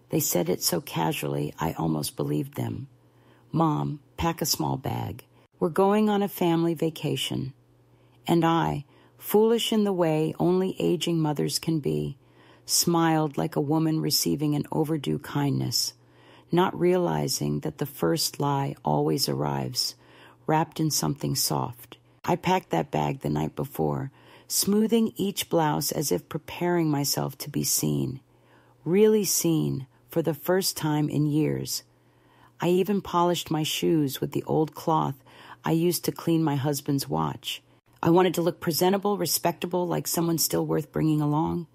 They said it so casually, I almost believed them. Mom, pack a small bag. We're going on a family vacation. And I, foolish in the way only aging mothers can be, smiled like a woman receiving an overdue kindness, not realizing that the first lie always arrives, wrapped in something soft. I packed that bag the night before, smoothing each blouse as if preparing myself to be seen, really seen for the first time in years. I even polished my shoes with the old cloth I used to clean my husband's watch. I wanted to look presentable, respectable, like someone still worth bringing along.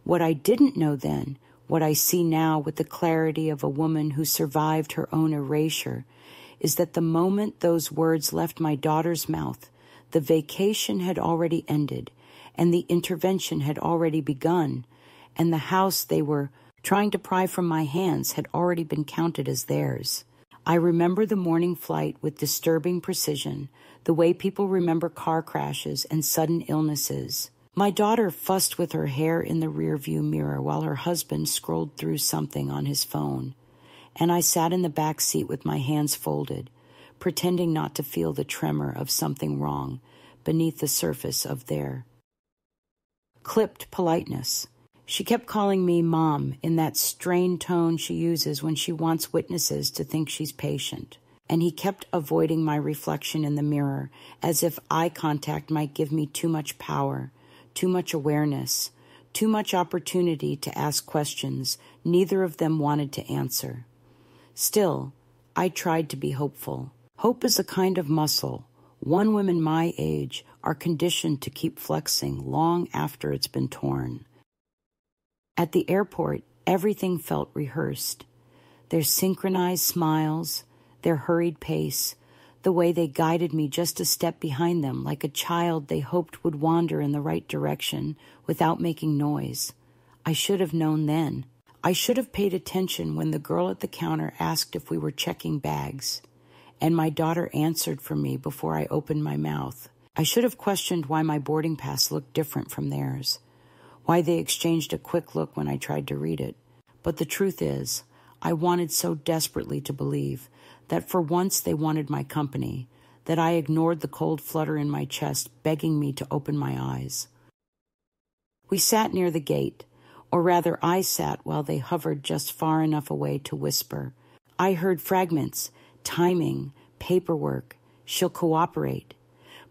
What I didn't know then, what I see now with the clarity of a woman who survived her own erasure, is that the moment those words left my daughter's mouth, the vacation had already ended, and the intervention had already begun, and the house they were trying to pry from my hands had already been counted as theirs. I remember the morning flight with disturbing precision, the way people remember car crashes and sudden illnesses. My daughter fussed with her hair in the rearview mirror while her husband scrolled through something on his phone, and I sat in the back seat with my hands folded, pretending not to feel the tremor of something wrong beneath the surface of their clipped politeness. She kept calling me Mom in that strained tone she uses when she wants witnesses to think she's patient. And he kept avoiding my reflection in the mirror as if eye contact might give me too much power, too much awareness, too much opportunity to ask questions neither of them wanted to answer. Still, I tried to be hopeful. Hope is a kind of muscle. Women my age are conditioned to keep flexing long after it's been torn. At the airport, everything felt rehearsed. Their synchronized smiles, their hurried pace, the way they guided me just a step behind them like a child they hoped would wander in the right direction without making noise. I should have known then. I should have paid attention when the girl at the counter asked if we were checking bags, and my daughter answered for me before I opened my mouth. I should have questioned why my boarding pass looked different from theirs, why they exchanged a quick look when I tried to read it. But the truth is, I wanted so desperately to believe that for once they wanted my company, that I ignored the cold flutter in my chest begging me to open my eyes. We sat near the gate, or rather I sat while they hovered just far enough away to whisper. I heard fragments, timing, paperwork, she'll cooperate.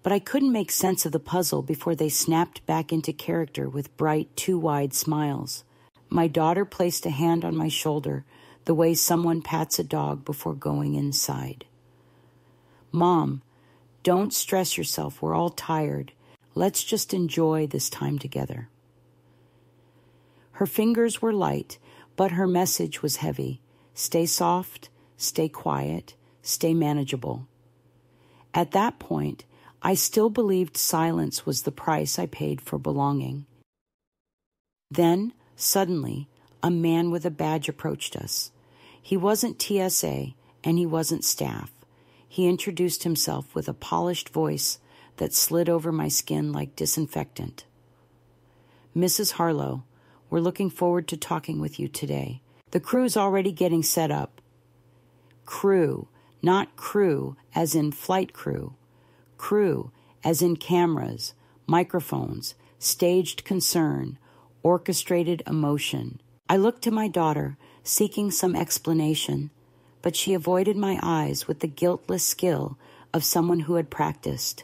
But I couldn't make sense of the puzzle before they snapped back into character with bright, too wide smiles. My daughter placed a hand on my shoulder, the way someone pats a dog before going inside. Mom, don't stress yourself. We're all tired. Let's just enjoy this time together. Her fingers were light, but her message was heavy. Stay soft, stay quiet, stay manageable. At that point, I still believed silence was the price I paid for belonging. Then, suddenly, a man with a badge approached us. He wasn't TSA, and he wasn't staff. He introduced himself with a polished voice that slid over my skin like disinfectant. Mrs. Harlow, we're looking forward to talking with you today. The crew's already getting set up. Crew, not crew as in flight crew. Crew as in cameras, microphones, staged concern, orchestrated emotion. I looked to my daughter, seeking some explanation, but she avoided my eyes with the guiltless skill of someone who had practiced.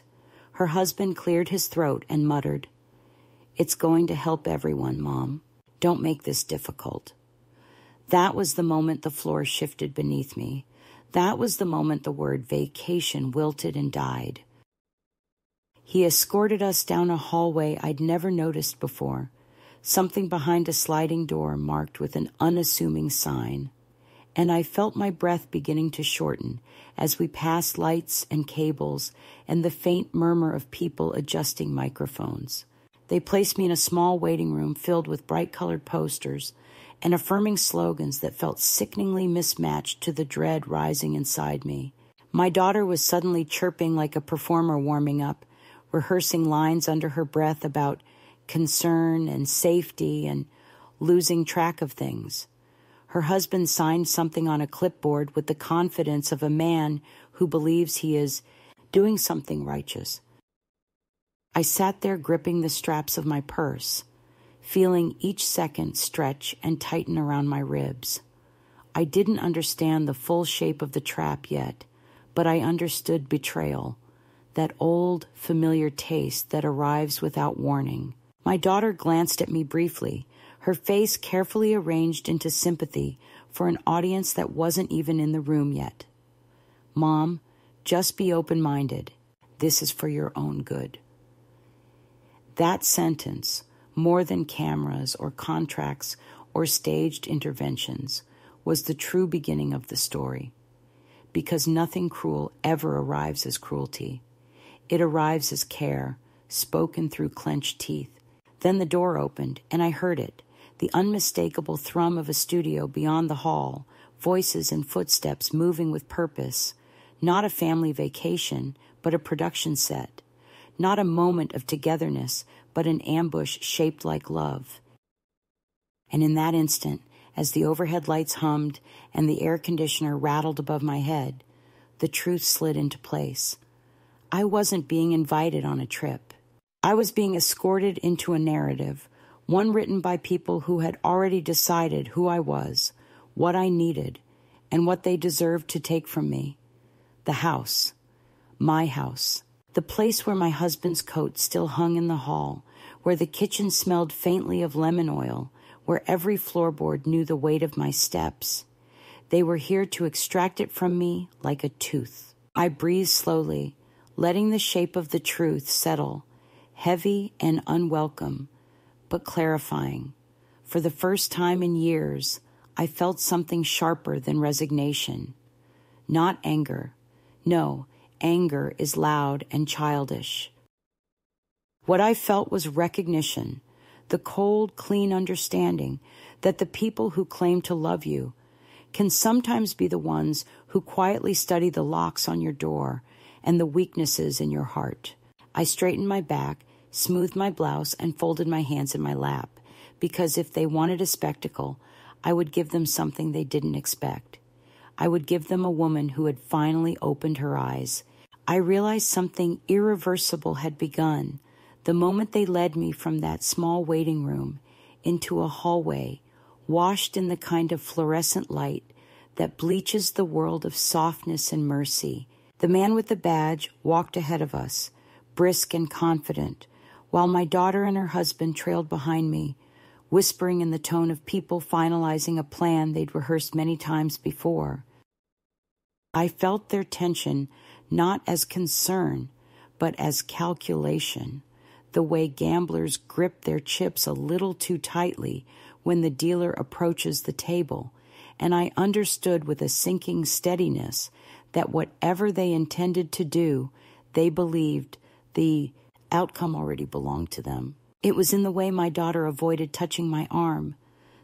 Her husband cleared his throat and muttered, "It's going to help everyone, Mom. Don't make this difficult." That was the moment the floor shifted beneath me. That was the moment the word vacation wilted and died. He escorted us down a hallway I'd never noticed before, something behind a sliding door marked with an unassuming sign, and I felt my breath beginning to shorten as we passed lights and cables and the faint murmur of people adjusting microphones. They placed me in a small waiting room filled with bright-colored posters and affirming slogans that felt sickeningly mismatched to the dread rising inside me. My daughter was suddenly chirping like a performer warming up, rehearsing lines under her breath about concern and safety and losing track of things. Her husband signed something on a clipboard with the confidence of a man who believes he is doing something righteous. I sat there gripping the straps of my purse, feeling each second stretch and tighten around my ribs. I didn't understand the full shape of the trap yet, but I understood betrayal, that old, familiar taste that arrives without warning. My daughter glanced at me briefly, her face carefully arranged into sympathy for an audience that wasn't even in the room yet. "Mom, just be open-minded. This is for your own good." That sentence, more than cameras or contracts or staged interventions, was the true beginning of the story. Because nothing cruel ever arrives as cruelty. It arrives as care, spoken through clenched teeth. Then the door opened, and I heard it, the unmistakable thrum of a studio beyond the hall, voices and footsteps moving with purpose. Not a family vacation, but a production set. Not a moment of togetherness, but an ambush shaped like love. And in that instant, as the overhead lights hummed and the air conditioner rattled above my head, the truth slid into place. I wasn't being invited on a trip. I was being escorted into a narrative, one written by people who had already decided who I was, what I needed, and what they deserved to take from me. The house. My house. The place where my husband's coat still hung in the hall, where the kitchen smelled faintly of lemon oil, where every floorboard knew the weight of my steps. They were here to extract it from me like a tooth. I breathed slowly, letting the shape of the truth settle, heavy and unwelcome, but clarifying. For the first time in years, I felt something sharper than resignation. Not anger. No, anger is loud and childish. What I felt was recognition, the cold, clean understanding that the people who claim to love you can sometimes be the ones who quietly study the locks on your door and the weaknesses in your heart. I straightened my back, smoothed my blouse, and folded my hands in my lap, because if they wanted a spectacle, I would give them something they didn't expect. I would give them a woman who had finally opened her eyes. I realized something irreversible had begun the moment they led me from that small waiting room into a hallway washed in the kind of fluorescent light that bleaches the world of softness and mercy. The man with the badge walked ahead of us, brisk and confident, while my daughter and her husband trailed behind me, whispering in the tone of people finalizing a plan they'd rehearsed many times before. I felt their tension not as concern, but as calculation, the way gamblers grip their chips a little too tightly when the dealer approaches the table, and I understood with a sinking steadiness that whatever they intended to do, they believed the outcome already belonged to them. It was in the way my daughter avoided touching my arm,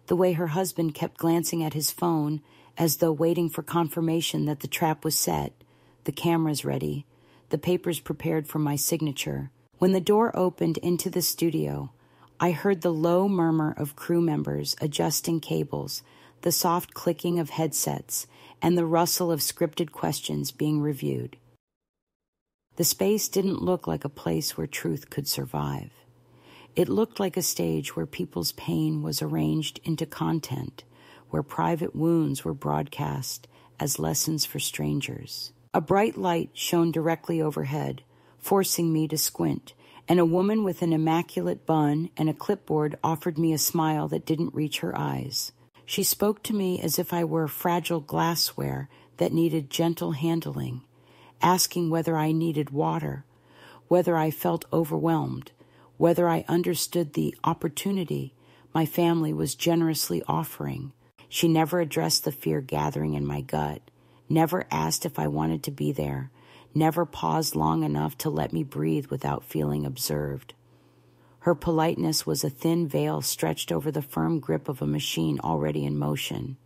the way her husband kept glancing at his phone as though waiting for confirmation that the trap was set, the cameras ready, the papers prepared for my signature. When the door opened into the studio, I heard the low murmur of crew members adjusting cables, the soft clicking of headsets, and the rustle of scripted questions being reviewed. The space didn't look like a place where truth could survive. It looked like a stage where people's pain was arranged into content, where private wounds were broadcast as lessons for strangers. A bright light shone directly overhead, forcing me to squint, and a woman with an immaculate bun and a clipboard offered me a smile that didn't reach her eyes. She spoke to me as if I were fragile glassware that needed gentle handling, asking whether I needed water, whether I felt overwhelmed, whether I understood the opportunity my family was generously offering. She never addressed the fear gathering in my gut, never asked if I wanted to be there, never paused long enough to let me breathe without feeling observed. Her politeness was a thin veil stretched over the firm grip of a machine already in motion.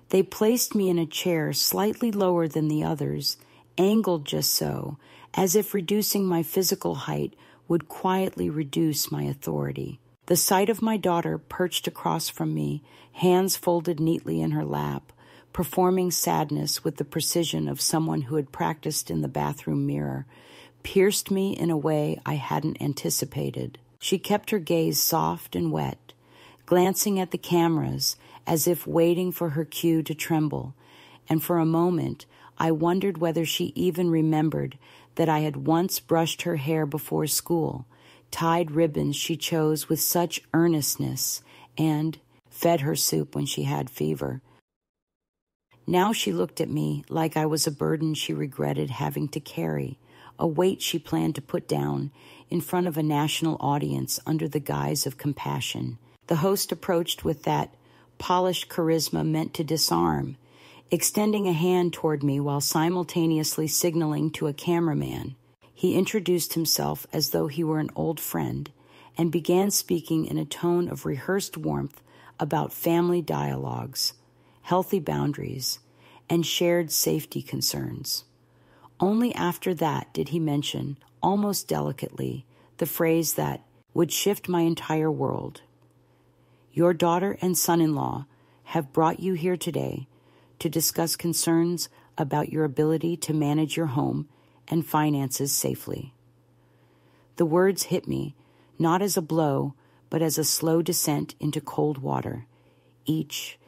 They placed me in a chair slightly lower than the others, angled just so, as if reducing my physical height would quietly reduce my authority. The sight of my daughter perched across from me, hands folded neatly in her lap, performing sadness with the precision of someone who had practiced in the bathroom mirror, pierced me in a way I hadn't anticipated. She kept her gaze soft and wet, glancing at the cameras as if waiting for her cue to tremble, and for a moment I wondered whether she even remembered that I had once brushed her hair before school, tied ribbons she chose with such earnestness, and fed her soup when she had fever. Now she looked at me like I was a burden she regretted having to carry, a weight she planned to put down in front of a national audience under the guise of compassion. The host approached with that polished charisma meant to disarm, extending a hand toward me while simultaneously signaling to a cameraman. He introduced himself as though he were an old friend and began speaking in a tone of rehearsed warmth about family dialogues, healthy boundaries, and shared safety concerns. Only after that did he mention, almost delicately, the phrase that would shift my entire world. Your daughter and son-in-law have brought you here today to discuss concerns about your ability to manage your home and finances safely. The words hit me, not as a blow, but as a slow descent into cold water, each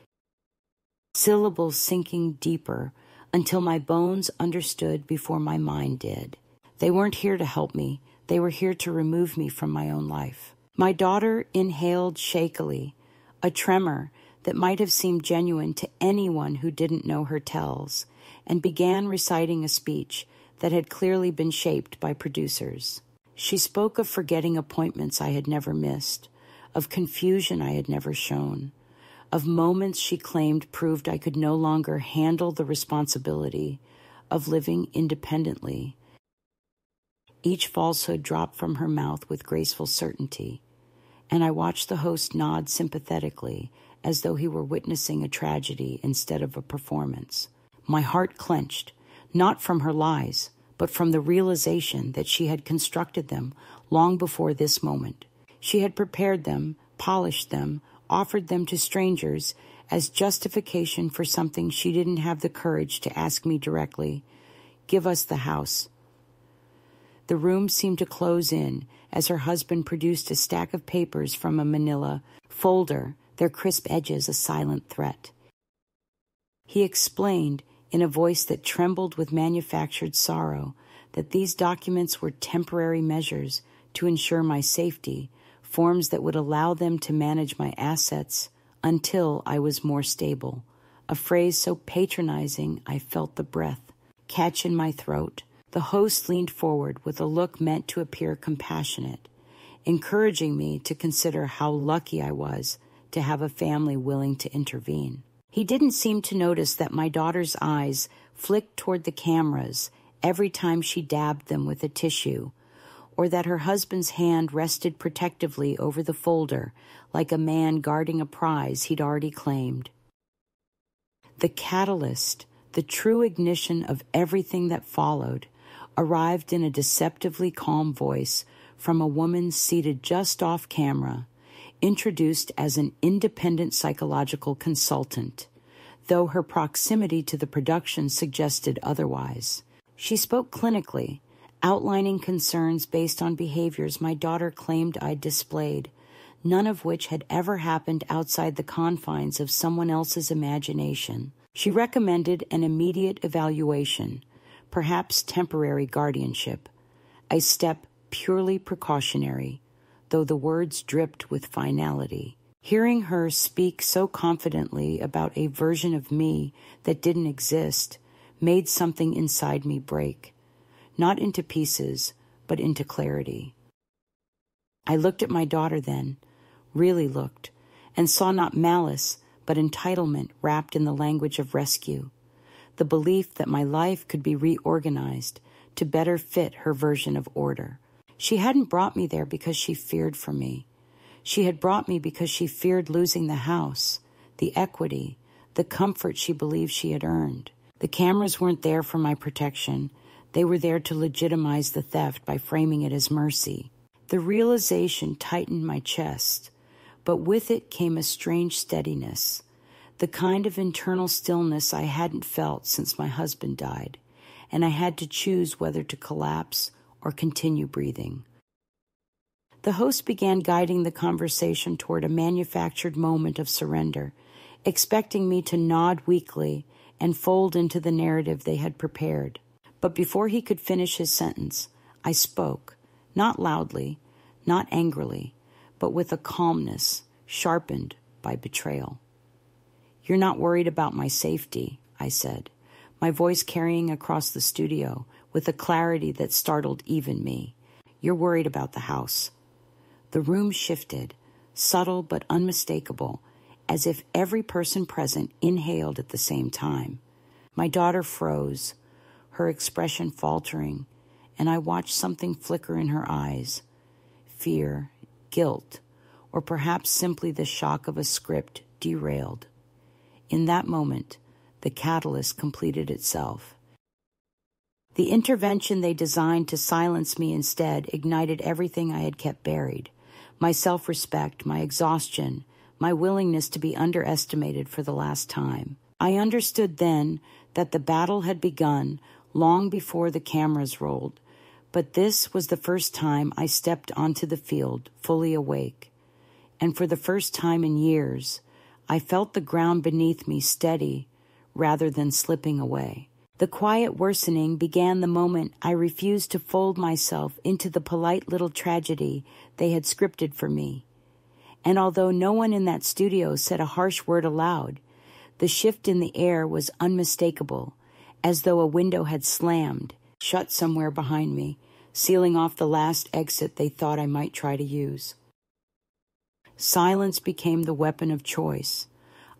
syllable sinking deeper until my bones understood before my mind did. They weren't here to help me. They were here to remove me from my own life. My daughter inhaled shakily, a tremor that might have seemed genuine to anyone who didn't know her tells, and began reciting a speech that had clearly been shaped by producers. She spoke of forgetting appointments I had never missed, of confusion I had never shown, of moments she claimed proved I could no longer handle the responsibility of living independently. Each falsehood dropped from her mouth with graceful certainty, and I watched the host nod sympathetically as though he were witnessing a tragedy instead of a performance. My heart clenched, not from her lies, but from the realization that she had constructed them long before this moment. She had prepared them, polished them, offered them to strangers as justification for something she didn't have the courage to ask me directly. Give us the house. The room seemed to close in as her husband produced a stack of papers from a manila folder, their crisp edges a silent threat. He explained, in a voice that trembled with manufactured sorrow, that these documents were temporary measures to ensure my safety, forms that would allow them to manage my assets until I was more stable, a phrase so patronizing I felt the breath catch in my throat. The host leaned forward with a look meant to appear compassionate, encouraging me to consider how lucky I was to have a family willing to intervene. He didn't seem to notice that my daughter's eyes flicked toward the cameras every time she dabbed them with a tissue, or that her husband's hand rested protectively over the folder like a man guarding a prize he'd already claimed. The catalyst, the true ignition of everything that followed, arrived in a deceptively calm voice from a woman seated just off camera, introduced as an independent psychological consultant, though her proximity to the production suggested otherwise. She spoke clinically, outlining concerns based on behaviors my daughter claimed I'd displayed, none of which had ever happened outside the confines of someone else's imagination. She recommended an immediate evaluation, perhaps temporary guardianship, a step purely precautionary, though the words dripped with finality. Hearing her speak so confidently about a version of me that didn't exist made something inside me break, not into pieces, but into clarity. I looked at my daughter then, really looked, and saw not malice, but entitlement wrapped in the language of rescue, the belief that my life could be reorganized to better fit her version of order. She hadn't brought me there because she feared for me. She had brought me because she feared losing the house, the equity, the comfort she believed she had earned. The cameras weren't there for my protection. They were there to legitimize the theft by framing it as mercy. The realization tightened my chest, but with it came a strange steadiness, the kind of internal stillness I hadn't felt since my husband died, and I had to choose whether to collapse or continue breathing. The host began guiding the conversation toward a manufactured moment of surrender, expecting me to nod weakly and fold into the narrative they had prepared. But before he could finish his sentence, I spoke, not loudly, not angrily, but with a calmness sharpened by betrayal. "You're not worried about my safety," I said, my voice carrying across the studio with a clarity that startled even me. "You're worried about the house." The room shifted, subtle but unmistakable, as if every person present inhaled at the same time. My daughter froze, her expression faltering, and I watched something flicker in her eyes. Fear, guilt, or perhaps simply the shock of a script derailed. In that moment, the catalyst completed itself. The intervention they designed to silence me instead ignited everything I had kept buried. My self-respect, my exhaustion, my willingness to be underestimated for the last time. I understood then that the battle had begun long before the cameras rolled, but this was the first time I stepped onto the field fully awake. And for the first time in years, I felt the ground beneath me steady rather than slipping away. The quiet worsening began the moment I refused to fold myself into the polite little tragedy they had scripted for me. And although no one in that studio said a harsh word aloud, the shift in the air was unmistakable, as though a window had slammed, shut somewhere behind me, sealing off the last exit they thought I might try to use. Silence became the weapon of choice,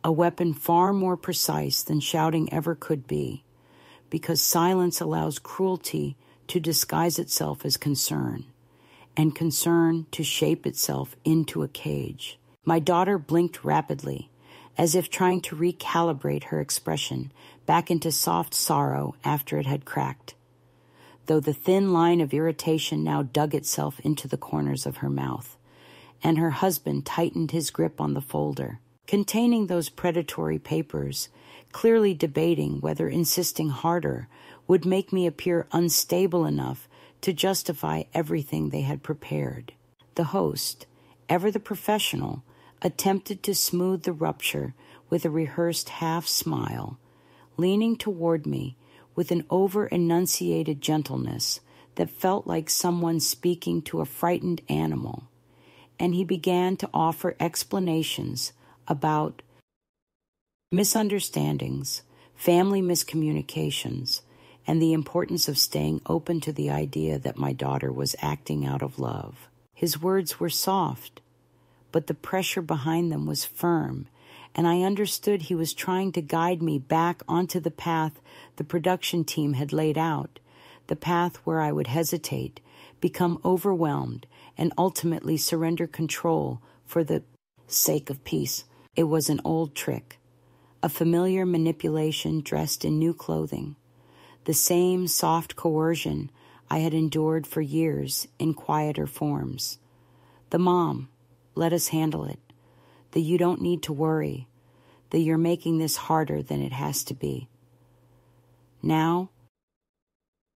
a weapon far more precise than shouting ever could be, because silence allows cruelty to disguise itself as concern, and concern to shape itself into a cage. My daughter blinked rapidly, as if trying to recalibrate her expression back into soft sorrow after it had cracked, though the thin line of irritation now dug itself into the corners of her mouth, and her husband tightened his grip on the folder, containing those predatory papers, clearly debating whether insisting harder would make me appear unstable enough to justify everything they had prepared. The host, ever the professional, attempted to smooth the rupture with a rehearsed half-smile, leaning toward me with an over-enunciated gentleness that felt like someone speaking to a frightened animal, and he began to offer explanations about misunderstandings, family miscommunications, and the importance of staying open to the idea that my daughter was acting out of love. His words were soft, but the pressure behind them was firm, and I understood he was trying to guide me back onto the path the production team had laid out, the path where I would hesitate, become overwhelmed, and ultimately surrender control for the sake of peace. It was an old trick, a familiar manipulation dressed in new clothing, the same soft coercion I had endured for years in quieter forms. The mom, let us handle it. The you don't need to worry. The you're making this harder than it has to be. Now,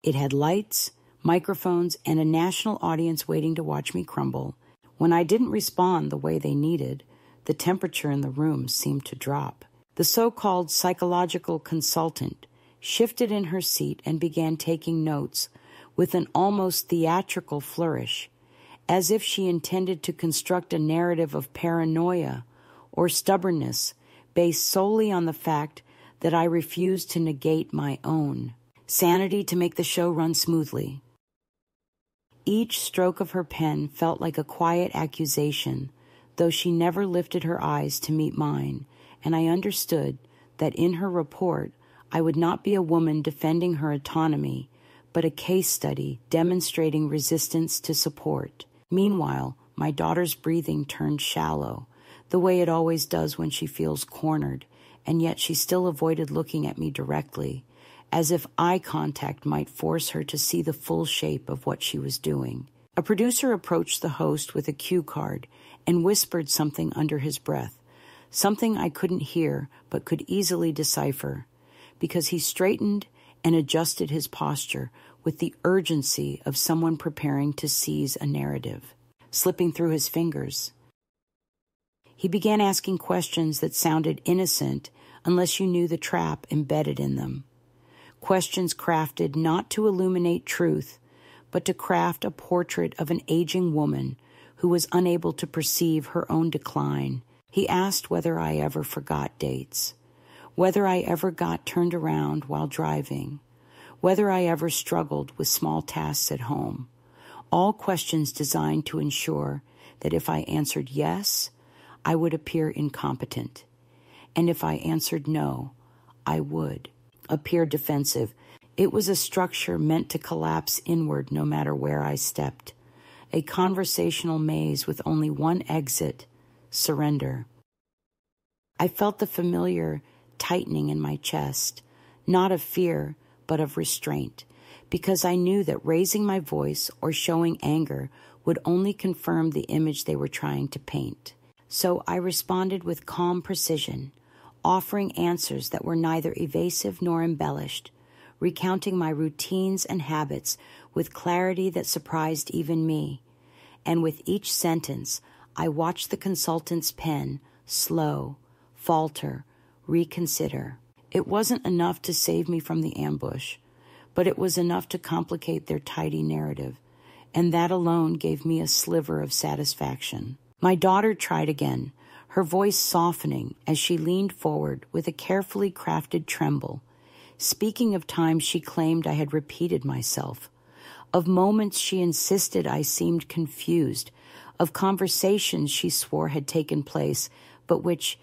it had lights, microphones, and a national audience waiting to watch me crumble. When I didn't respond the way they needed, the temperature in the room seemed to drop. The so-called psychological consultant shifted in her seat and began taking notes with an almost theatrical flourish, as if she intended to construct a narrative of paranoia or stubbornness based solely on the fact that I refused to negate my own sanity to make the show run smoothly. Each stroke of her pen felt like a quiet accusation, though she never lifted her eyes to meet mine, and I understood that in her report I would not be a woman defending her autonomy, but a case study demonstrating resistance to support. Meanwhile, my daughter's breathing turned shallow, the way it always does when she feels cornered, and yet she still avoided looking at me directly, as if eye contact might force her to see the full shape of what she was doing. A producer approached the host with a cue card and whispered something under his breath, something I couldn't hear but could easily decipher, because he straightened and adjusted his posture with the urgency of someone preparing to seize a narrative. Slipping through his fingers, he began asking questions that sounded innocent unless you knew the trap embedded in them. Questions crafted not to illuminate truth, but to craft a portrait of an aging woman who was unable to perceive her own decline. He asked whether I ever forgot dates, whether I ever got turned around while driving, whether I ever struggled with small tasks at home. All questions designed to ensure that if I answered yes, I would appear incompetent, and if I answered no, I would appear defensive. It was a structure meant to collapse inward no matter where I stepped, a conversational maze with only one exit: surrender. I felt the familiar tightening in my chest, not of fear, but of restraint, because I knew that raising my voice or showing anger would only confirm the image they were trying to paint. So I responded with calm precision, offering answers that were neither evasive nor embellished, recounting my routines and habits with clarity that surprised even me. And with each sentence, I watched the consultant's pen slow, falter, reconsider. It wasn't enough to save me from the ambush, but it was enough to complicate their tidy narrative, and that alone gave me a sliver of satisfaction. My daughter tried again, her voice softening as she leaned forward with a carefully crafted tremble, speaking of times she claimed I had repeated myself, of moments she insisted I seemed confused, of conversations she swore had taken place, but which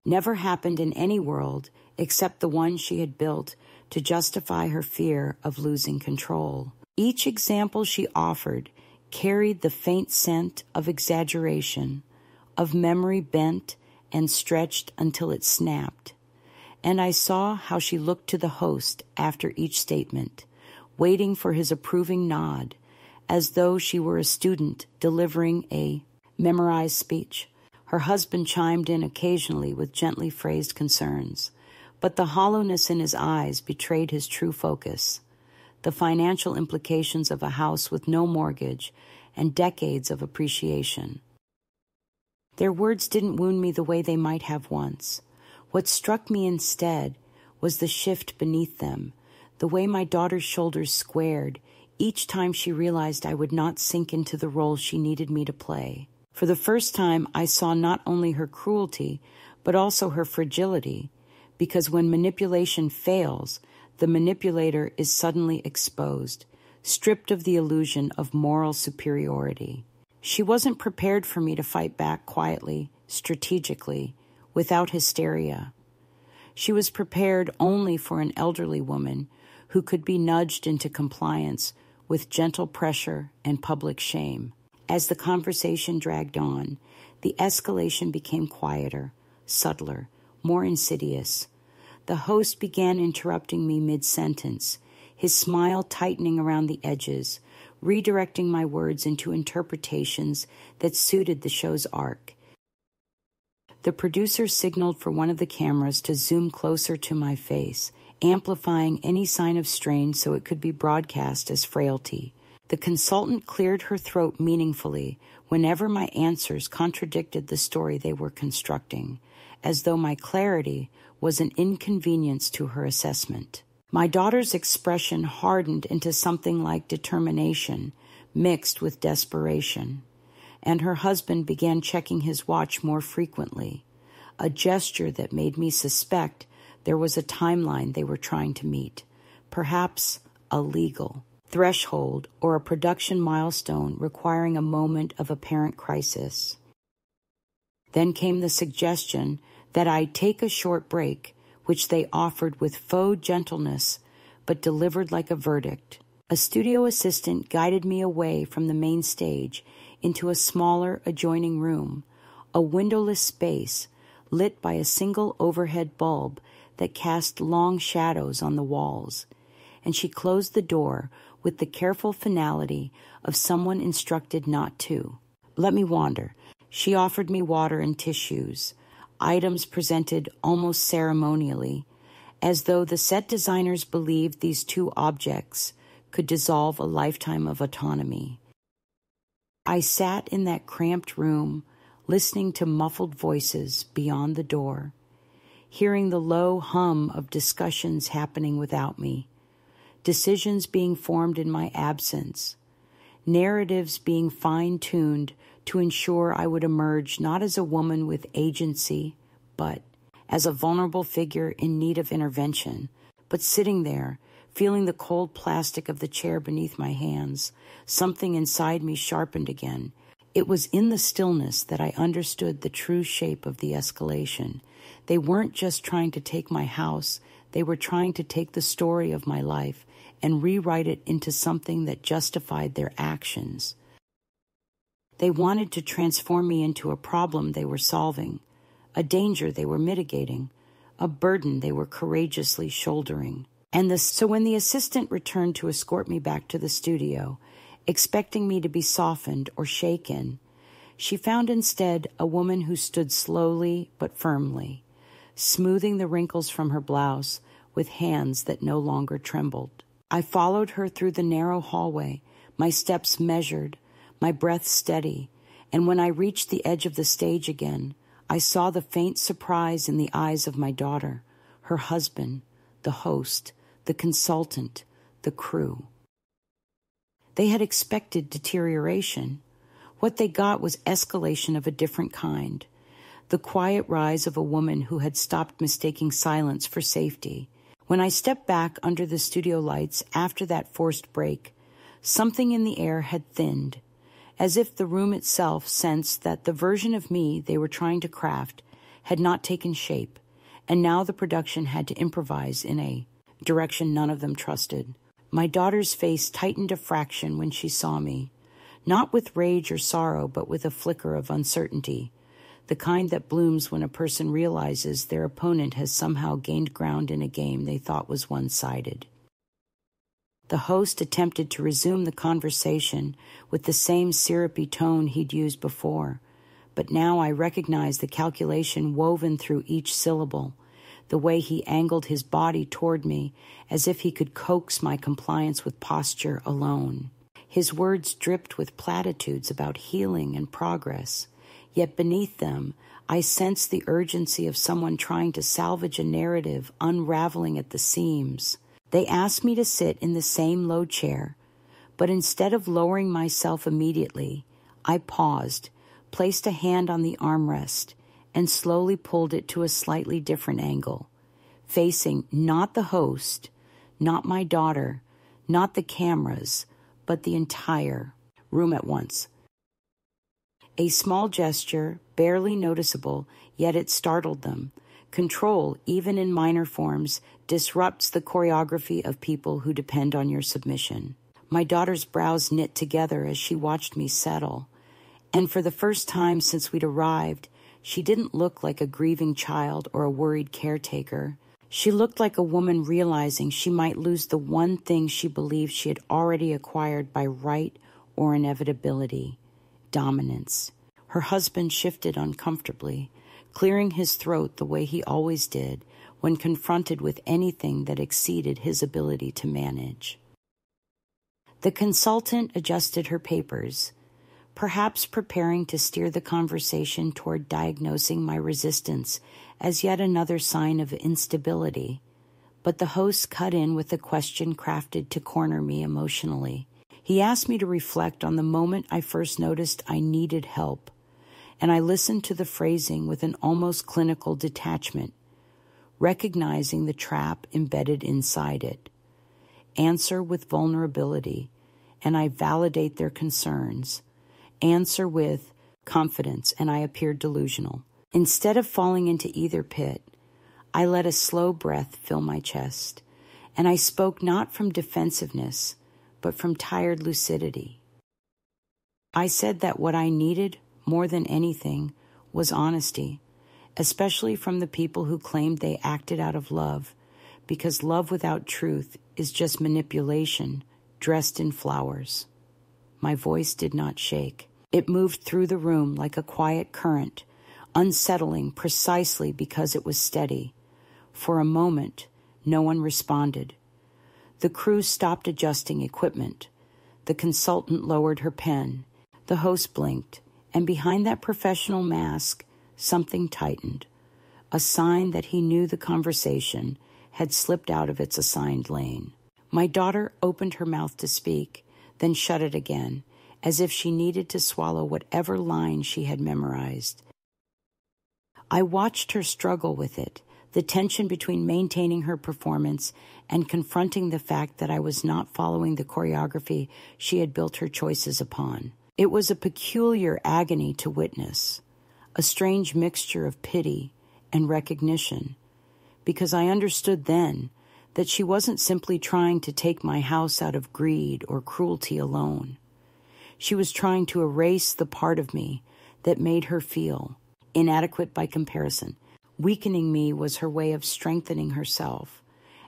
never happened in any world except the one she had built to justify her fear of losing control. Each example she offered carried the faint scent of exaggeration, of memory bent and stretched until it snapped. And I saw how she looked to the host after each statement, waiting for his approving nod, as though she were a student delivering a memorized speech. Her husband chimed in occasionally with gently phrased concerns, but the hollowness in his eyes betrayed his true focus: the financial implications of a house with no mortgage and decades of appreciation. Their words didn't wound me the way they might have once. What struck me instead was the shift beneath them, the way my daughter's shoulders squared each time she realized I would not sink into the role she needed me to play. For the first time, I saw not only her cruelty, but also her fragility, because when manipulation fails, the manipulator is suddenly exposed, stripped of the illusion of moral superiority. She wasn't prepared for me to fight back quietly, strategically, without hysteria. She was prepared only for an elderly woman who could be nudged into compliance with gentle pressure and public shame. As the conversation dragged on, the escalation became quieter, subtler, more insidious. The host began interrupting me mid-sentence, his smile tightening around the edges, redirecting my words into interpretations that suited the show's arc. The producer signaled for one of the cameras to zoom closer to my face, amplifying any sign of strain so it could be broadcast as frailty. The consultant cleared her throat meaningfully whenever my answers contradicted the story they were constructing, as though my clarity was an inconvenience to her assessment. My daughter's expression hardened into something like determination, mixed with desperation, and her husband began checking his watch more frequently, a gesture that made me suspect there was a timeline they were trying to meet, perhaps a legal threshold or a production milestone requiring a moment of apparent crisis. Then came the suggestion that I take a short break, which they offered with faux gentleness, but delivered like a verdict. A studio assistant guided me away from the main stage into a smaller adjoining room, a windowless space lit by a single overhead bulb that cast long shadows on the walls, and she closed the door with the careful finality of someone instructed not to. Let me wander. She offered me water and tissues, items presented almost ceremonially, as though the set designers believed these two objects could dissolve a lifetime of autonomy. I sat in that cramped room, listening to muffled voices beyond the door, hearing the low hum of discussions happening without me, decisions being formed in my absence, narratives being fine-tuned to ensure I would emerge not as a woman with agency, but as a vulnerable figure in need of intervention, but sitting there, feeling the cold plastic of the chair beneath my hands, something inside me sharpened again. It was in the stillness that I understood the true shape of the escalation. They weren't just trying to take my house, they were trying to take the story of my life and rewrite it into something that justified their actions. They wanted to transform me into a problem they were solving, a danger they were mitigating, a burden they were courageously shouldering. So when the assistant returned to escort me back to the studio, expecting me to be softened or shaken, she found instead a woman who stood slowly but firmly, smoothing the wrinkles from her blouse with hands that no longer trembled. I followed her through the narrow hallway, my steps measured, my breath steady, and when I reached the edge of the stage again, I saw the faint surprise in the eyes of my daughter, her husband, the host, the consultant, the crew. They had expected deterioration. What they got was escalation of a different kind, the quiet rise of a woman who had stopped mistaking silence for safety. When I stepped back under the studio lights after that forced break, something in the air had thinned, as if the room itself sensed that the version of me they were trying to craft had not taken shape, and now the production had to improvise in a direction none of them trusted. My daughter's face tightened a fraction when she saw me, not with rage or sorrow, but with a flicker of uncertainty, the kind that blooms when a person realizes their opponent has somehow gained ground in a game they thought was one-sided. The host attempted to resume the conversation with the same syrupy tone he'd used before, but now I recognized the calculation woven through each syllable, the way he angled his body toward me as if he could coax my compliance with posture alone. His words dripped with platitudes about healing and progress, yet beneath them I sensed the urgency of someone trying to salvage a narrative unraveling at the seams. They asked me to sit in the same low chair, but instead of lowering myself immediately, I paused, placed a hand on the armrest, and slowly pulled it to a slightly different angle, facing not the host, not my daughter, not the cameras, but the entire room at once. A small gesture, barely noticeable, yet it startled them. Control, even in minor forms, disrupts the choreography of people who depend on your submission. My daughter's brows knit together as she watched me settle, and for the first time since we'd arrived, she didn't look like a grieving child or a worried caretaker. She looked like a woman realizing she might lose the one thing she believed she had already acquired by right or inevitability: dominance. Her husband shifted uncomfortably, clearing his throat the way he always did when confronted with anything that exceeded his ability to manage. The consultant adjusted her papers, perhaps preparing to steer the conversation toward diagnosing my resistance as yet another sign of instability, but the host cut in with a question crafted to corner me emotionally. He asked me to reflect on the moment I first noticed I needed help, and I listened to the phrasing with an almost clinical detachment, recognizing the trap embedded inside it. Answer with vulnerability, and I validate their concerns. Answer with confidence, and I appeared delusional. Instead of falling into either pit, I let a slow breath fill my chest, and I spoke not from defensiveness, but from tired lucidity. I said that what I needed more than anything was honesty, especially from the people who claimed they acted out of love, because love without truth is just manipulation dressed in flowers. My voice did not shake. It moved through the room like a quiet current, unsettling precisely because it was steady. For a moment, no one responded. The crew stopped adjusting equipment. The consultant lowered her pen. The host blinked, and behind that professional mask, something tightened, a sign that he knew the conversation had slipped out of its assigned lane. My daughter opened her mouth to speak, then shut it again, as if she needed to swallow whatever line she had memorized. I watched her struggle with it, the tension between maintaining her performance and confronting the fact that I was not following the choreography she had built her choices upon. It was a peculiar agony to witness, a strange mixture of pity and recognition, because I understood then that she wasn't simply trying to take my house out of greed or cruelty alone. She was trying to erase the part of me that made her feel inadequate by comparison. Weakening me was her way of strengthening herself,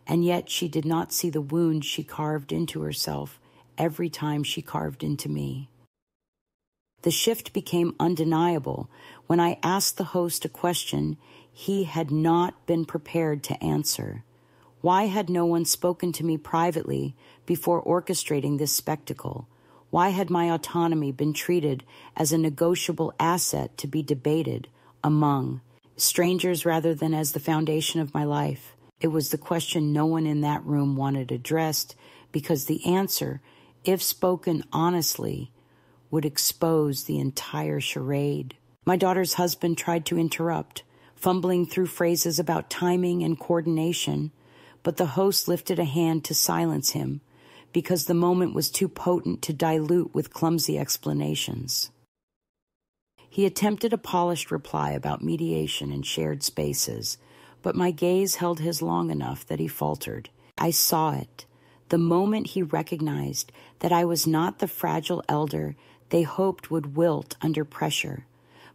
and yet she did not see the wound she carved into herself every time she carved into me. The shift became undeniable when I asked the host a question he had not been prepared to answer. Why had no one spoken to me privately before orchestrating this spectacle? Why had my autonomy been treated as a negotiable asset to be debated among strangers rather than as the foundation of my life? It was the question no one in that room wanted addressed, because the answer, if spoken honestly, would expose the entire charade. My daughter's husband tried to interrupt, fumbling through phrases about timing and coordination, but the host lifted a hand to silence him because the moment was too potent to dilute with clumsy explanations. He attempted a polished reply about mediation and shared spaces, but my gaze held his long enough that he faltered. I saw it, the moment he recognized that I was not the fragile elder they hoped would wilt under pressure,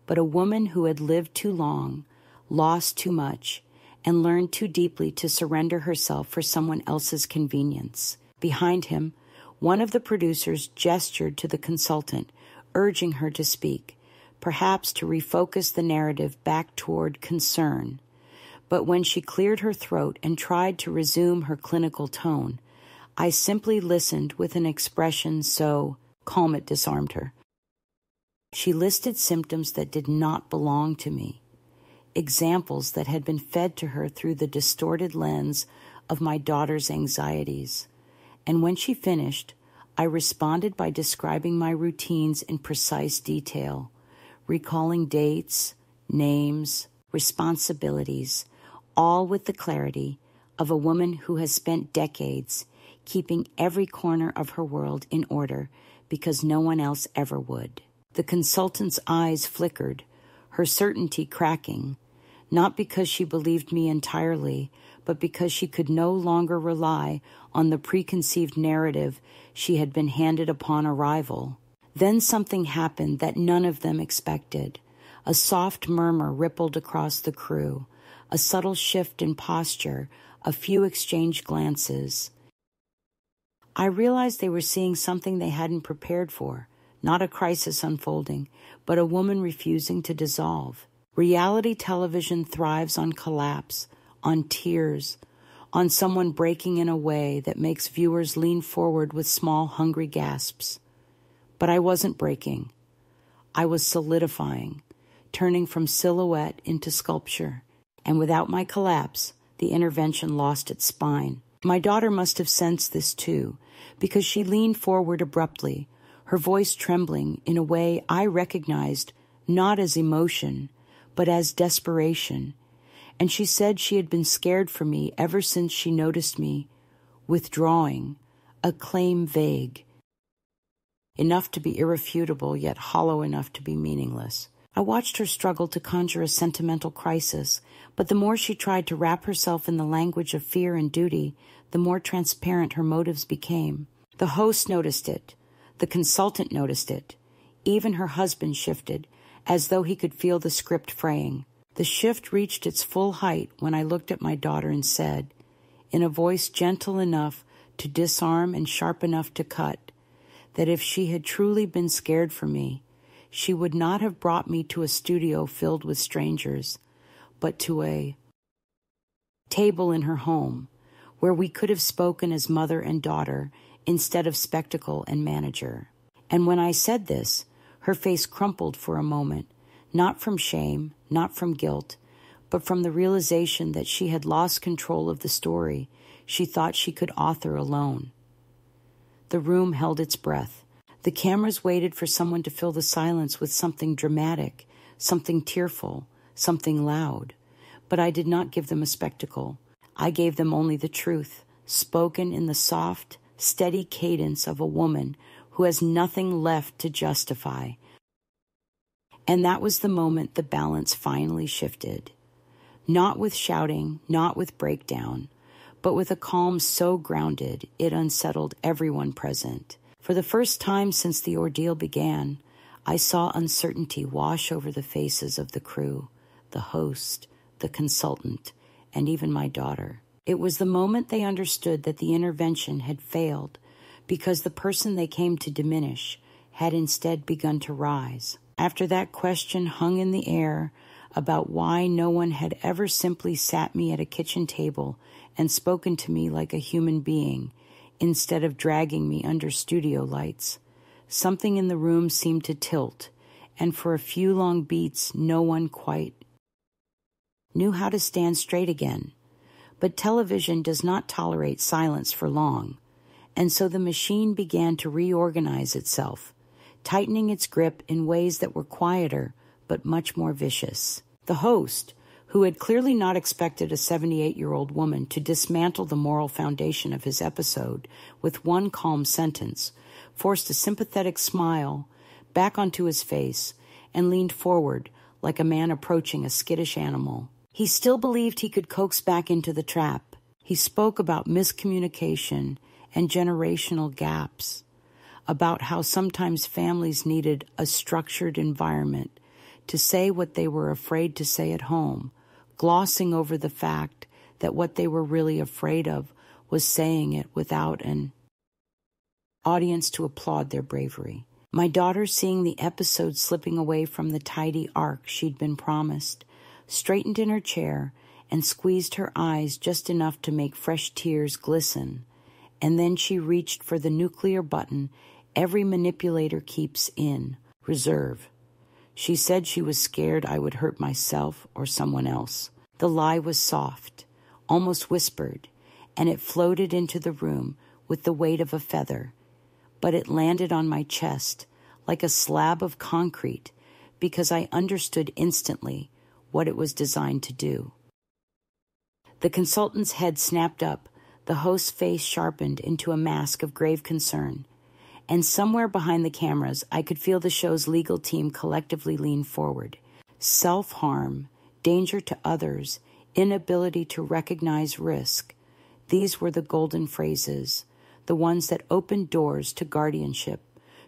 but a woman who had lived too long, lost too much, and learned too deeply to surrender herself for someone else's convenience. Behind him, one of the producers gestured to the consultant, urging her to speak, perhaps to refocus the narrative back toward concern. But when she cleared her throat and tried to resume her clinical tone, I simply listened with an expression so calm it disarmed her. She listed symptoms that did not belong to me, examples that had been fed to her through the distorted lens of my daughter's anxieties. And when she finished, I responded by describing my routines in precise detail, recalling dates, names, responsibilities, all with the clarity of a woman who has spent decades keeping every corner of her world in order because no one else ever would. The consultant's eyes flickered, her certainty cracking, not because she believed me entirely, but because she could no longer rely on the preconceived narrative she had been handed upon arrival. Then something happened that none of them expected. A soft murmur rippled across the crew, a subtle shift in posture, a few exchanged glances. I realized they were seeing something they hadn't prepared for, not a crisis unfolding, but a woman refusing to dissolve. Reality television thrives on collapse, on tears, on someone breaking in a way that makes viewers lean forward with small, hungry gasps. But I wasn't breaking. I was solidifying, turning from silhouette into sculpture. And without my collapse, the intervention lost its spine. My daughter must have sensed this too, because she leaned forward abruptly, her voice trembling in a way I recognized not as emotion, but as desperation. And she said she had been scared for me ever since she noticed me withdrawing, a claim vague, enough to be irrefutable, yet hollow enough to be meaningless. I watched her struggle to conjure a sentimental crisis, but the more she tried to wrap herself in the language of fear and duty, the more transparent her motives became. The host noticed it. The consultant noticed it. Even her husband shifted, as though he could feel the script fraying. The shift reached its full height when I looked at my daughter and said, in a voice gentle enough to disarm and sharp enough to cut, that if she had truly been scared for me, she would not have brought me to a studio filled with strangers, but to a table in her home, where we could have spoken as mother and daughter instead of spectacle and manager. And when I said this, her face crumpled for a moment, not from shame, not from guilt, but from the realization that she had lost control of the story she thought she could author alone. The room held its breath. The cameras waited for someone to fill the silence with something dramatic, something tearful, something loud. But I did not give them a spectacle. I gave them only the truth, spoken in the soft, steady cadence of a woman who has nothing left to justify. And that was the moment the balance finally shifted. Not with shouting, not with breakdown, but with a calm so grounded it unsettled everyone present. For the first time since the ordeal began, I saw uncertainty wash over the faces of the crew, the host, the consultant, and even my daughter. It was the moment they understood that the intervention had failed because the person they came to diminish had instead begun to rise. After that question hung in the air about why no one had ever simply sat me at a kitchen table and spoken to me like a human being instead of dragging me under studio lights, something in the room seemed to tilt, and for a few long beats no one quite knew how to stand straight again. But television does not tolerate silence for long, and so the machine began to reorganize itself, tightening its grip in ways that were quieter but much more vicious. The host, who had clearly not expected a 78-year-old woman to dismantle the moral foundation of his episode with one calm sentence, forced a sympathetic smile back onto his face and leaned forward like a man approaching a skittish animal. He still believed he could coax back into the trap. He spoke about miscommunication and generational gaps, about how sometimes families needed a structured environment to say what they were afraid to say at home, glossing over the fact that what they were really afraid of was saying it without an audience to applaud their bravery. My daughter, seeing the episode slipping away from the tidy arc she'd been promised, straightened in her chair and squeezed her eyes just enough to make fresh tears glisten, and then she reached for the nuclear button every manipulator keeps in, reserve. She said she was scared I would hurt myself or someone else. The lie was soft, almost whispered, and it floated into the room with the weight of a feather, but it landed on my chest like a slab of concrete because I understood instantly what it was designed to do. The consultant's head snapped up, the host's face sharpened into a mask of grave concern, and somewhere behind the cameras I could feel the show's legal team collectively lean forward. Self-harm, danger to others, inability to recognize risk. These were the golden phrases, the ones that opened doors to guardianship,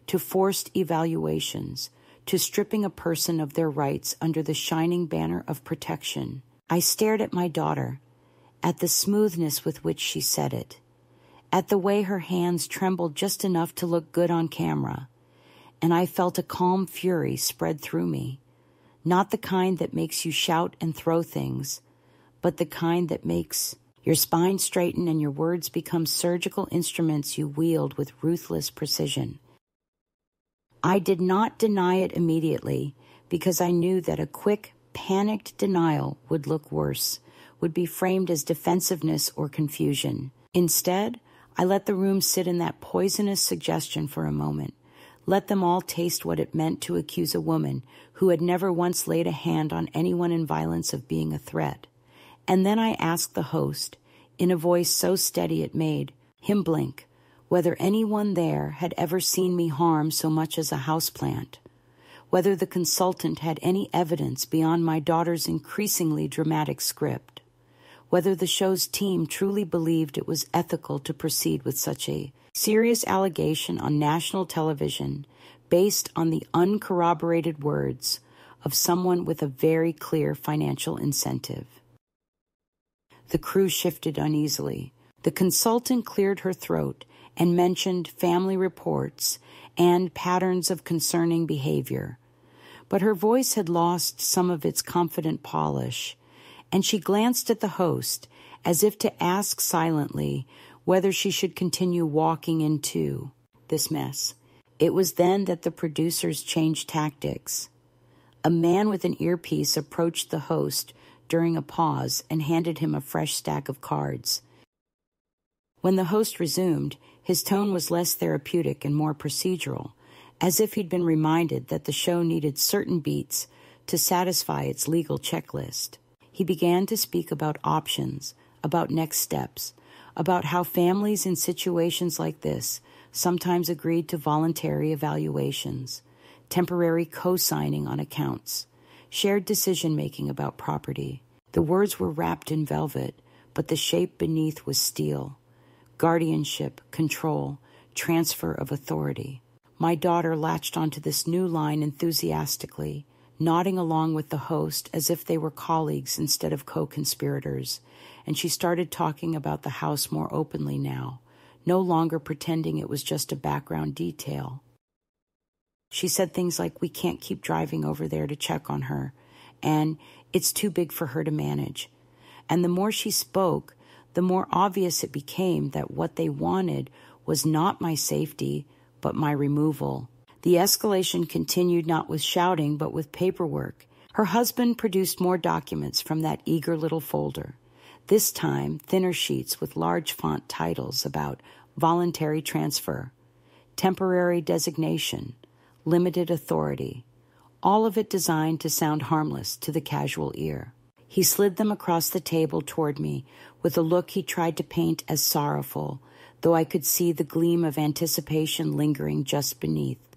to forced evaluations, to stripping a person of their rights under the shining banner of protection. I stared at my daughter, at the smoothness with which she said it, at the way her hands trembled just enough to look good on camera, and I felt a calm fury spread through me, not the kind that makes you shout and throw things, but the kind that makes your spine straighten and your words become surgical instruments you wield with ruthless precision. I did not deny it immediately because I knew that a quick, panicked denial would look worse, would be framed as defensiveness or confusion. Instead, I let the room sit in that poisonous suggestion for a moment, let them all taste what it meant to accuse a woman who had never once laid a hand on anyone in violence of being a threat. And then I asked the host, in a voice so steady it made him blink, whether anyone there had ever seen me harm so much as a houseplant, whether the consultant had any evidence beyond my daughter's increasingly dramatic script, whether the show's team truly believed it was ethical to proceed with such a serious allegation on national television based on the uncorroborated words of someone with a very clear financial incentive. The crew shifted uneasily. The consultant cleared her throat and mentioned family reports and patterns of concerning behavior. But her voice had lost some of its confident polish, and she glanced at the host as if to ask silently whether she should continue walking into this mess. It was then that the producers changed tactics. A man with an earpiece approached the host during a pause and handed him a fresh stack of cards. When the host resumed, his tone was less therapeutic and more procedural, as if he'd been reminded that the show needed certain beats to satisfy its legal checklist. He began to speak about options, about next steps, about how families in situations like this sometimes agreed to voluntary evaluations, temporary co-signing on accounts, shared decision-making about property. The words were wrapped in velvet, but the shape beneath was steel. Guardianship, control, transfer of authority. My daughter latched onto this new line enthusiastically, nodding along with the host as if they were colleagues instead of co-conspirators, and she started talking about the house more openly now, no longer pretending it was just a background detail. She said things like, "We can't keep driving over there to check on her," and "It's too big for her to manage." And the more she spoke, the more obvious it became that what they wanted was not my safety, but my removal. The escalation continued not with shouting, but with paperwork. Her husband produced more documents from that eager little folder, this time thinner sheets with large font titles about voluntary transfer, temporary designation, limited authority, all of it designed to sound harmless to the casual ear. He slid them across the table toward me with a look he tried to paint as sorrowful, though I could see the gleam of anticipation lingering just beneath.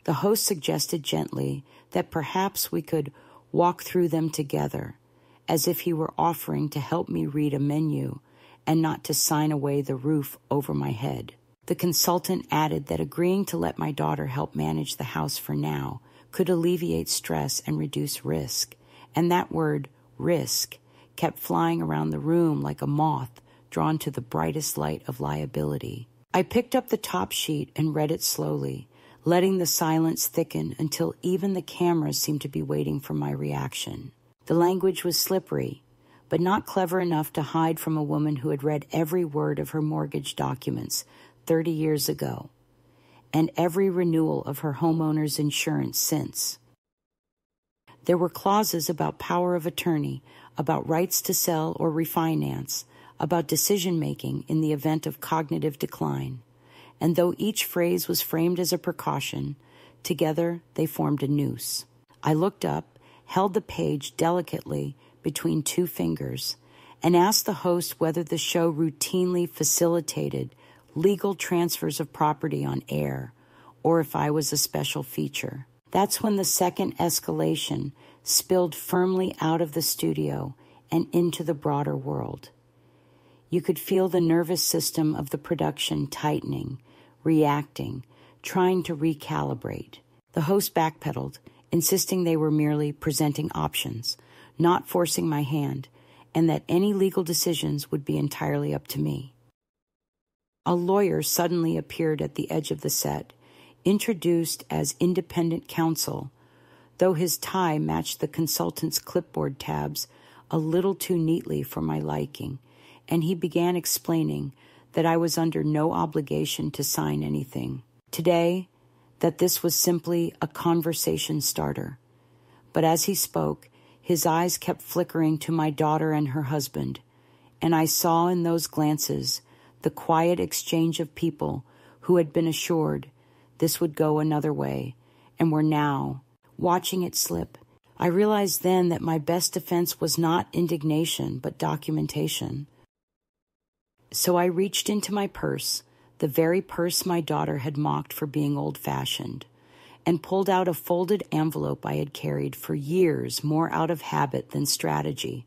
The host suggested gently that perhaps we could walk through them together, as if he were offering to help me read a menu and not to sign away the roof over my head. The consultant added that agreeing to let my daughter help manage the house for now could alleviate stress and reduce risk, and that word, risk, kept flying around the room like a moth drawn to the brightest light of liability. I picked up the top sheet and read it slowly, letting the silence thicken until even the cameras seemed to be waiting for my reaction. The language was slippery, but not clever enough to hide from a woman who had read every word of her mortgage documents 30 years ago, and every renewal of her homeowner's insurance since. There were clauses about power of attorney, about rights to sell or refinance, about decision-making in the event of cognitive decline. And though each phrase was framed as a precaution, together they formed a noose. I looked up, held the page delicately between two fingers, and asked the host whether the show routinely facilitated legal transfers of property on air, or if I was a special feature. That's when the second escalation spilled firmly out of the studio and into the broader world. You could feel the nervous system of the production tightening, reacting, trying to recalibrate. The host backpedaled, insisting they were merely presenting options, not forcing my hand, and that any legal decisions would be entirely up to me. A lawyer suddenly appeared at the edge of the set, introduced as independent counsel, though his tie matched the consultant's clipboard tabs a little too neatly for my liking, and he began explaining that I was under no obligation to sign anything. Today, that this was simply a conversation starter. But as he spoke, his eyes kept flickering to my daughter and her husband, and I saw in those glances the quiet exchange of people who had been assured this would go another way, and were now watching it slip. I realized then that my best defense was not indignation, but documentation. So I reached into my purse, the very purse my daughter had mocked for being old-fashioned, and pulled out a folded envelope I had carried for years more out of habit than strategy,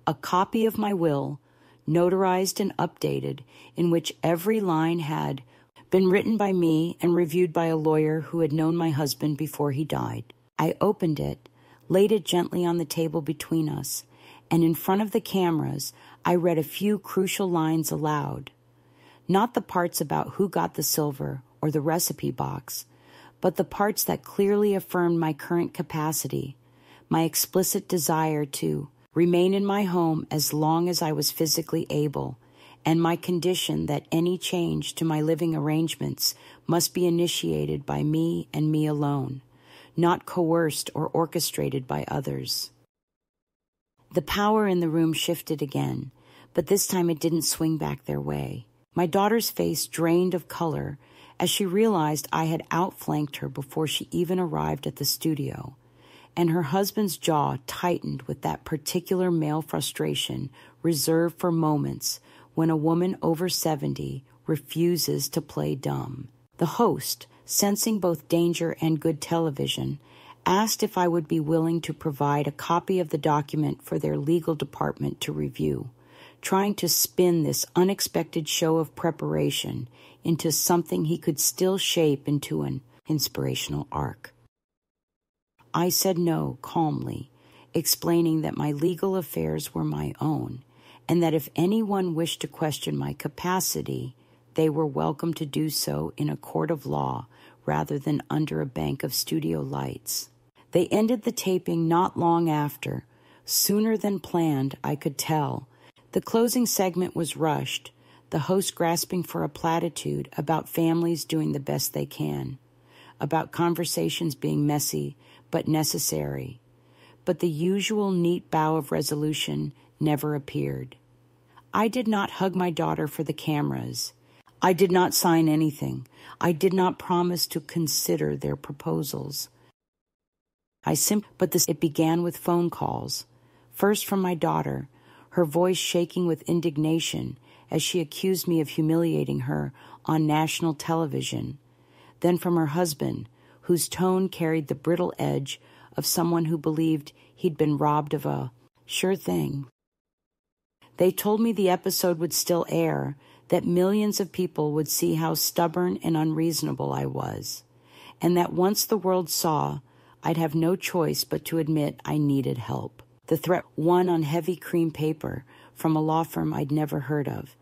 a copy of my will, notarized and updated, in which every line had been written by me and reviewed by a lawyer who had known my husband before he died. I opened it, laid it gently on the table between us, and in front of the cameras, I read a few crucial lines aloud. Not the parts about who got the silver or the recipe box, but the parts that clearly affirmed my current capacity, my explicit desire to remain in my home as long as I was physically able, and my condition that any change to my living arrangements must be initiated by me and me alone, not coerced or orchestrated by others. The power in the room shifted again, but this time it didn't swing back their way. My daughter's face drained of color as she realized I had outflanked her before she even arrived at the studio, and her husband's jaw tightened with that particular male frustration reserved for moments when a woman over 70 refuses to play dumb. The host, sensing both danger and good television, asked if I would be willing to provide a copy of the document for their legal department to review, trying to spin this unexpected show of preparation into something he could still shape into an inspirational arc. I said no calmly, explaining that my legal affairs were my own, and that if anyone wished to question my capacity, they were welcome to do so in a court of law rather than under a bank of studio lights. They ended the taping not long after, sooner than planned, I could tell. The closing segment was rushed, the host grasping for a platitude about families doing the best they can, about conversations being messy but necessary. But the usual neat bow of resolution never appeared. I did not hug my daughter for the cameras. I did not sign anything. I did not promise to consider their proposals. It began with phone calls, first from my daughter, her voice shaking with indignation as she accused me of humiliating her on national television, then from her husband, whose tone carried the brittle edge of someone who believed he'd been robbed of a sure thing. They told me the episode would still air, that millions of people would see how stubborn and unreasonable I was, and that once the world saw, I'd have no choice but to admit I needed help. The threat won on heavy cream paper from a law firm I'd never heard of,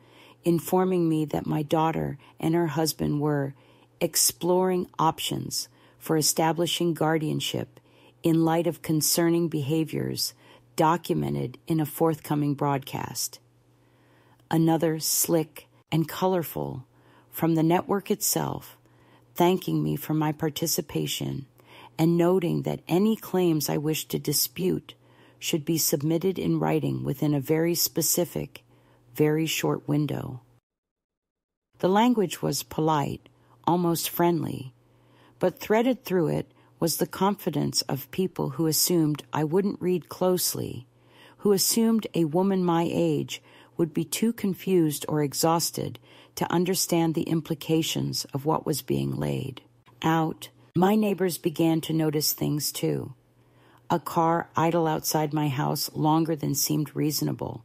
informing me that my daughter and her husband were exploring options for establishing guardianship in light of concerning behaviors documented in a forthcoming broadcast. Another slick and colorful from the network itself, thanking me for my participation and noting that any claims I wished to dispute should be submitted in writing within a very specific, very short window. The language was polite, almost friendly, but threaded through it was the confidence of people who assumed I wouldn't read closely, who assumed a woman my age would be too confused or exhausted to understand the implications of what was being laid out. My neighbors began to notice things too. A car idle outside my house longer than seemed reasonable,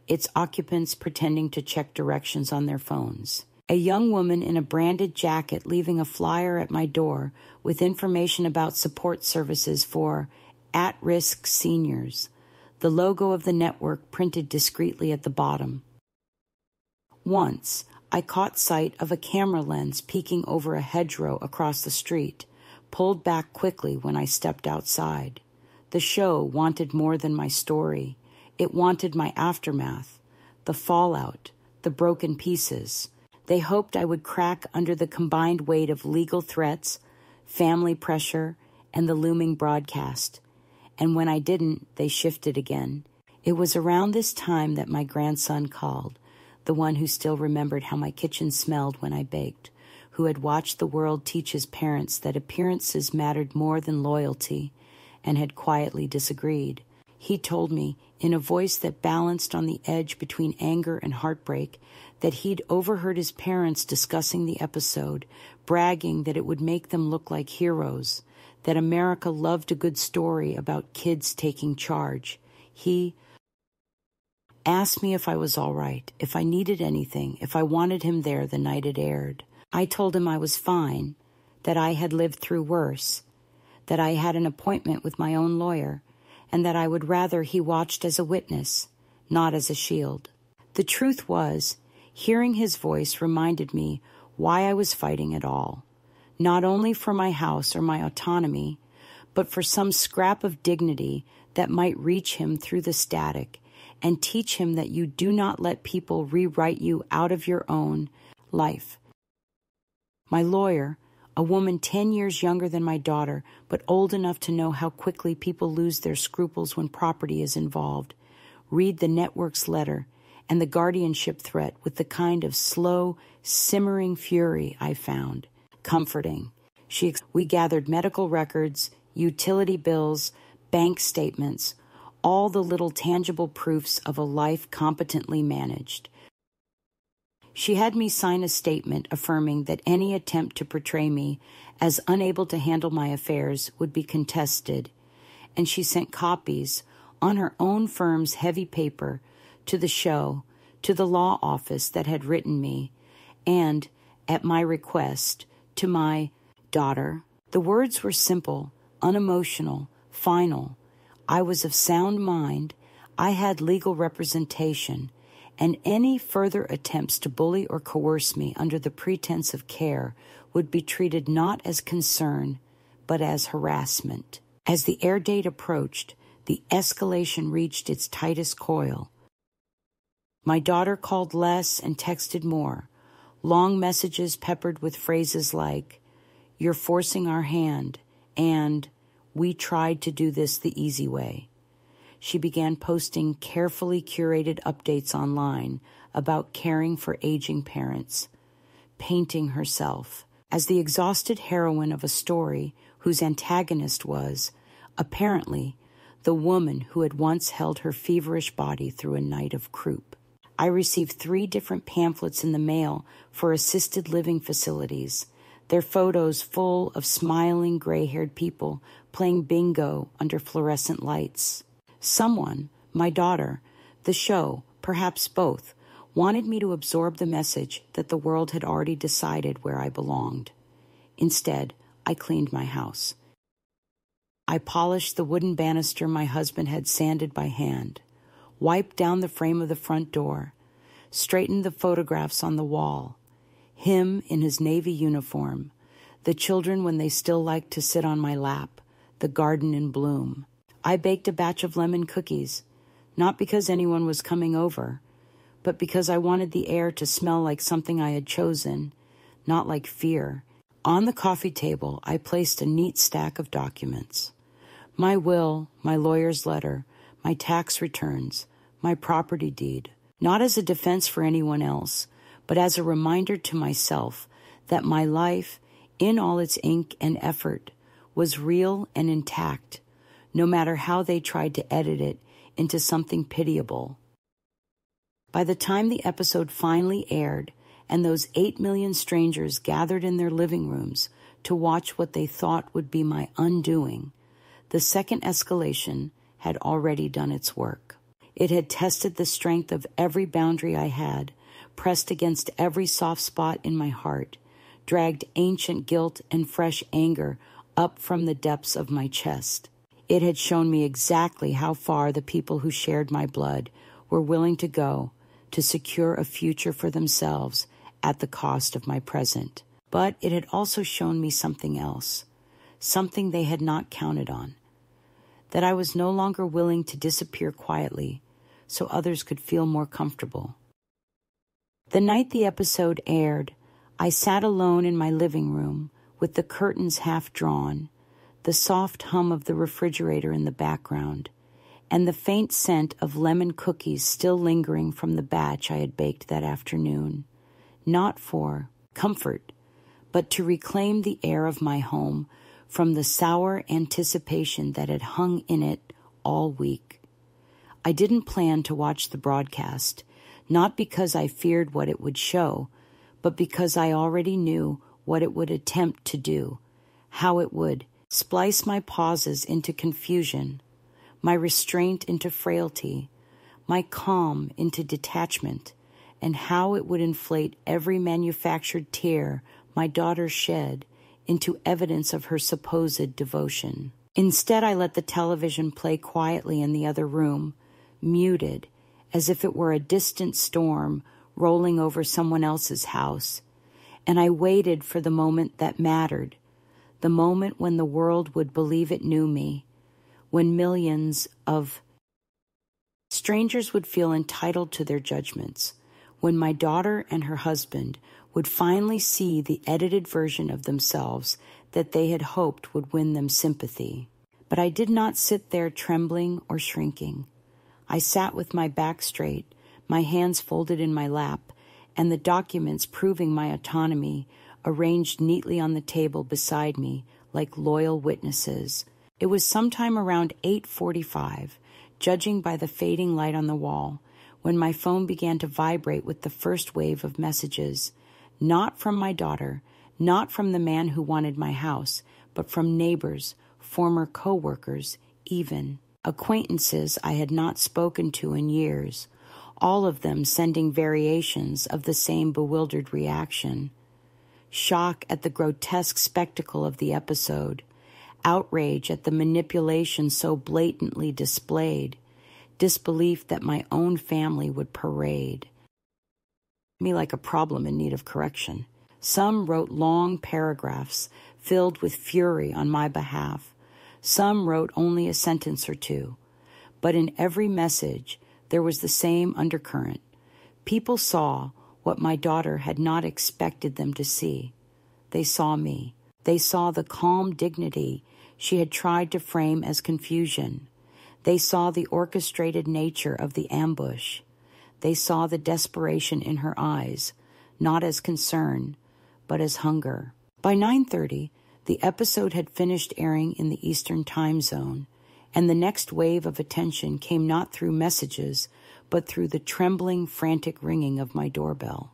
its occupants pretending to check directions on their phones. A young woman in a branded jacket leaving a flyer at my door with information about support services for at-risk seniors, the logo of the network printed discreetly at the bottom. Once, I caught sight of a camera lens peeking over a hedgerow across the street, pulled back quickly when I stepped outside. The show wanted more than my story. It wanted my aftermath, the fallout, the broken pieces. They hoped I would crack under the combined weight of legal threats, family pressure, and the looming broadcast. And when I didn't, they shifted again. It was around this time that my grandson called, the one who still remembered how my kitchen smelled when I baked, who had watched the world teach his parents that appearances mattered more than loyalty, and had quietly disagreed. He told me, in a voice that balanced on the edge between anger and heartbreak, that he'd overheard his parents discussing the episode, bragging that it would make them look like heroes, that America loved a good story about kids taking charge. He asked me if I was all right, if I needed anything, if I wanted him there the night it aired. I told him I was fine, that I had lived through worse, that I had an appointment with my own lawyer, and that I would rather he watched as a witness, not as a shield. The truth was, hearing his voice reminded me why I was fighting at all, not only for my house or my autonomy, but for some scrap of dignity that might reach him through the static and teach him that you do not let people rewrite you out of your own life. My lawyer, a woman 10 years younger than my daughter, but old enough to know how quickly people lose their scruples when property is involved, read the network's letter and the guardianship threat with the kind of slow, simmering fury I found comforting. We gathered medical records, utility bills, bank statements, all the little tangible proofs of a life competently managed. She had me sign a statement affirming that any attempt to portray me as unable to handle my affairs would be contested, and she sent copies on her own firm's heavy paper to the show, to the law office that had written me, and, at my request, to my daughter. The words were simple, unemotional, final. I was of sound mind, I had legal representation, and any further attempts to bully or coerce me under the pretense of care would be treated not as concern, but as harassment. As the air date approached, the escalation reached its tightest coil. My daughter called less and texted more, long messages peppered with phrases like, "You're forcing our hand," and "We tried to do this the easy way." She began posting carefully curated updates online about caring for aging parents, painting herself as the exhausted heroine of a story whose antagonist was, apparently, the woman who had once held her feverish body through a night of croup. I received 3 different pamphlets in the mail for assisted living facilities, their photos full of smiling gray-haired people playing bingo under fluorescent lights. Someone, my daughter, the show, perhaps both, wanted me to absorb the message that the world had already decided where I belonged. Instead, I cleaned my house. I polished the wooden banister my husband had sanded by hand, wiped down the frame of the front door, straightened the photographs on the wall, him in his Navy uniform, the children when they still liked to sit on my lap, the garden in bloom. I baked a batch of lemon cookies, not because anyone was coming over, but because I wanted the air to smell like something I had chosen, not like fear. On the coffee table, I placed a neat stack of documents. My will, my lawyer's letter, my tax returns, my property deed, not as a defense for anyone else, but as a reminder to myself that my life, in all its ink and effort, was real and intact, no matter how they tried to edit it into something pitiable. By the time the episode finally aired, and those 8 million strangers gathered in their living rooms to watch what they thought would be my undoing, the second escalation had already done its work. It had tested the strength of every boundary I had, pressed against every soft spot in my heart, dragged ancient guilt and fresh anger up from the depths of my chest. It had shown me exactly how far the people who shared my blood were willing to go to secure a future for themselves at the cost of my present. But it had also shown me something else, something they had not counted on, that I was no longer willing to disappear quietly so others could feel more comfortable. The night the episode aired, I sat alone in my living room with the curtains half drawn, the soft hum of the refrigerator in the background, and the faint scent of lemon cookies still lingering from the batch I had baked that afternoon, not for comfort, but to reclaim the air of my home from the sour anticipation that had hung in it all week. I didn't plan to watch the broadcast, not because I feared what it would show, but because I already knew what it would attempt to do, how it would splice my pauses into confusion, my restraint into frailty, my calm into detachment, and how it would inflate every manufactured tear my daughter shed into evidence of her supposed devotion. Instead, I let the television play quietly in the other room, muted, as if it were a distant storm rolling over someone else's house, and I waited for the moment that mattered, the moment when the world would believe it knew me, when millions of strangers would feel entitled to their judgments, when my daughter and her husband would finally see the edited version of themselves that they had hoped would win them sympathy. But I did not sit there trembling or shrinking. I sat with my back straight, my hands folded in my lap, and the documents proving my autonomy arranged neatly on the table beside me like loyal witnesses. It was sometime around 8:45, judging by the fading light on the wall, when my phone began to vibrate with the first wave of messages, not from my daughter, not from the man who wanted my house, but from neighbors, former co-workers, even acquaintances I had not spoken to in years, all of them sending variations of the same bewildered reaction. Shock at the grotesque spectacle of the episode, outrage at the manipulation so blatantly displayed, disbelief that my own family would parade me like a problem in need of correction. Some wrote long paragraphs filled with fury on my behalf. Some wrote only a sentence or two. But in every message, there was the same undercurrent. People saw what my daughter had not expected them to see. They saw me. They saw the calm dignity she had tried to frame as confusion. They saw the orchestrated nature of the ambush. They saw the desperation in her eyes, not as concern, but as hunger. By 9:30, the episode had finished airing in the Eastern Time Zone, and the next wave of attention came not through messages, but through the trembling, frantic ringing of my doorbell.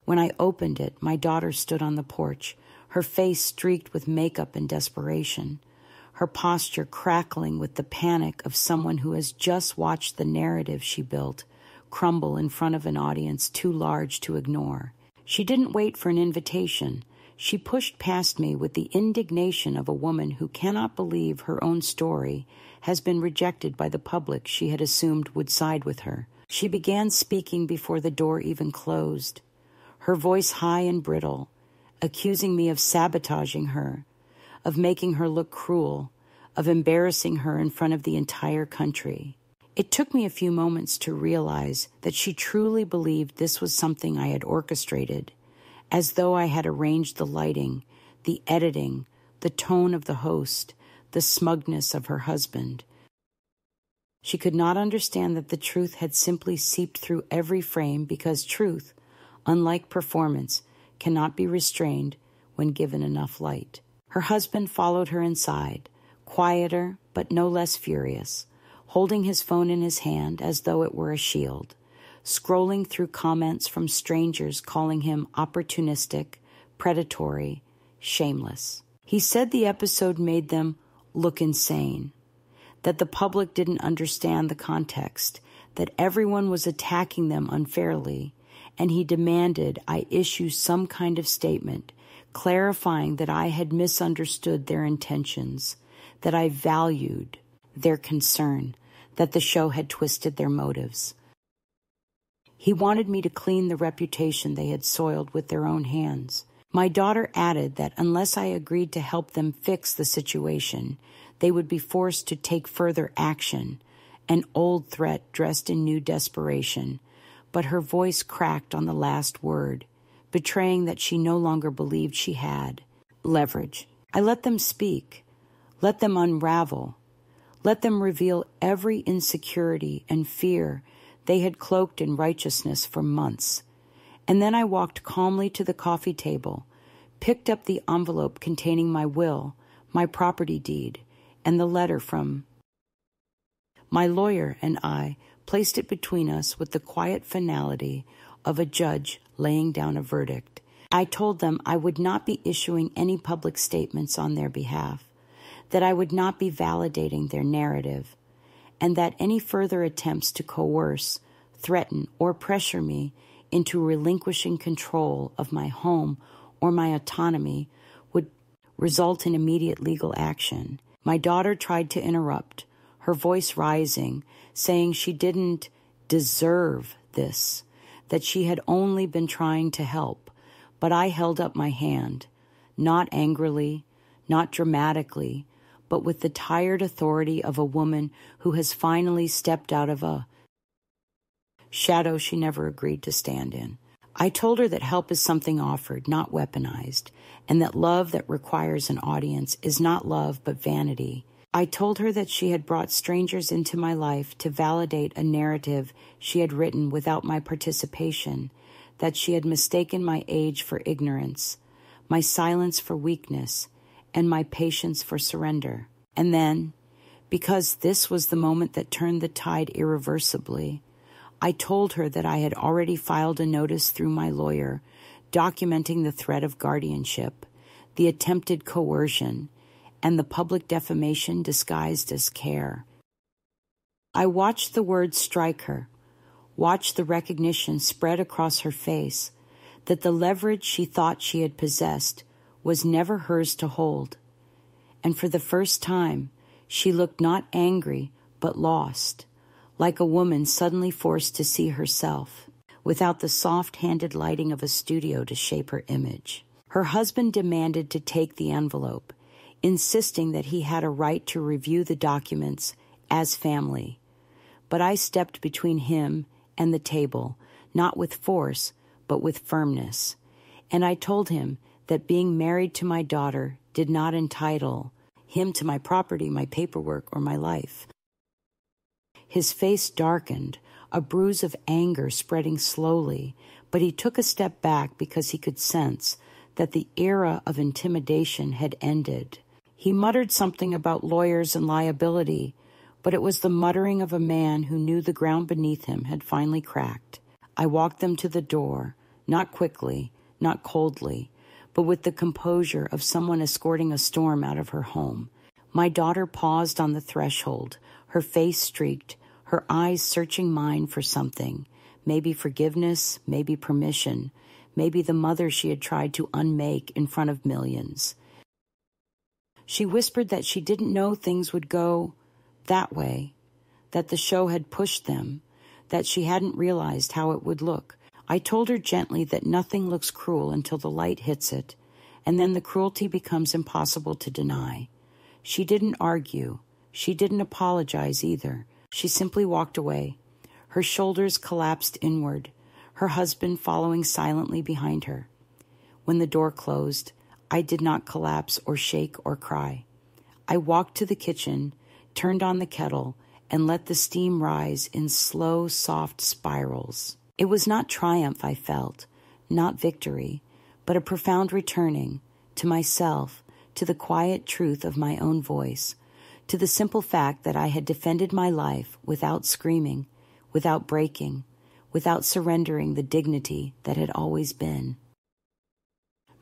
When I opened it, my daughter stood on the porch, her face streaked with makeup and desperation, her posture crackling with the panic of someone who has just watched the narrative she built crumble in front of an audience too large to ignore. She didn't wait for an invitation. She pushed past me with the indignation of a woman who cannot believe her own story has been rejected by the public she had assumed would side with her. She began speaking before the door even closed, her voice high and brittle, accusing me of sabotaging her, of making her look cruel, of embarrassing her in front of the entire country. It took me a few moments to realize that she truly believed this was something I had orchestrated, as though I had arranged the lighting, the editing, the tone of the host, the smugness of her husband. She could not understand that the truth had simply seeped through every frame because truth, unlike performance, cannot be restrained when given enough light. Her husband followed her inside, quieter but no less furious, holding his phone in his hand as though it were a shield, scrolling through comments from strangers calling him opportunistic, predatory, shameless. He said the episode made them look insane, that the public didn't understand the context, that everyone was attacking them unfairly, and he demanded I issue some kind of statement clarifying that I had misunderstood their intentions, that I valued their concern, that the show had twisted their motives. He wanted me to clean the reputation they had soiled with their own hands. My daughter added that unless I agreed to help them fix the situation, they would be forced to take further action, an old threat dressed in new desperation, but her voice cracked on the last word, betraying that she no longer believed she had leverage. I let them speak, let them unravel, let them reveal every insecurity and fear they had cloaked in righteousness for months. And then I walked calmly to the coffee table, picked up the envelope containing my will, my property deed, and the letter from my lawyer, and I placed it between us with the quiet finality of a judge laying down a verdict. I told them I would not be issuing any public statements on their behalf, that I would not be validating their narrative, and that any further attempts to coerce, threaten, or pressure me into relinquishing control of my home or my autonomy result in immediate legal action. My daughter tried to interrupt, her voice rising, saying she didn't deserve this, that she had only been trying to help. But I held up my hand, not angrily, not dramatically, but with the tired authority of a woman who has finally stepped out of a shadow she never agreed to stand in. I told her that help is something offered, not weaponized, and that love that requires an audience is not love but vanity. I told her that she had brought strangers into my life to validate a narrative she had written without my participation, that she had mistaken my age for ignorance, my silence for weakness, and my patience for surrender. And then, because this was the moment that turned the tide irreversibly, I told her that I had already filed a notice through my lawyer documenting the threat of guardianship, the attempted coercion, and the public defamation disguised as care. I watched the words strike her, watched the recognition spread across her face that the leverage she thought she had possessed was never hers to hold. And for the first time, she looked not angry, but lost, like a woman suddenly forced to see herself, without the soft-handed lighting of a studio to shape her image. Her husband demanded to take the envelope, insisting that he had a right to review the documents as family. But I stepped between him and the table, not with force, but with firmness. And I told him that being married to my daughter did not entitle him to my property, my paperwork, or my life. His face darkened, a bruise of anger spreading slowly, but he took a step back because he could sense that the era of intimidation had ended. He muttered something about lawyers and liability, but it was the muttering of a man who knew the ground beneath him had finally cracked. I walked them to the door, not quickly, not coldly, but with the composure of someone escorting a storm out of her home. My daughter paused on the threshold, her face streaked, her eyes searching mine for something, maybe forgiveness, maybe permission, maybe the mother she had tried to unmake in front of millions. She whispered that she didn't know things would go that way, that the show had pushed them, that she hadn't realized how it would look. I told her gently that nothing looks cruel until the light hits it, and then the cruelty becomes impossible to deny. She didn't argue. She didn't apologize either. She simply walked away. Her shoulders collapsed inward, her husband following silently behind her. When the door closed, I did not collapse or shake or cry. I walked to the kitchen, turned on the kettle, and let the steam rise in slow, soft spirals. It was not triumph I felt, not victory, but a profound returning to myself, to the quiet truth of my own voice, to the simple fact that I had defended my life without screaming, without breaking, without surrendering the dignity that had always been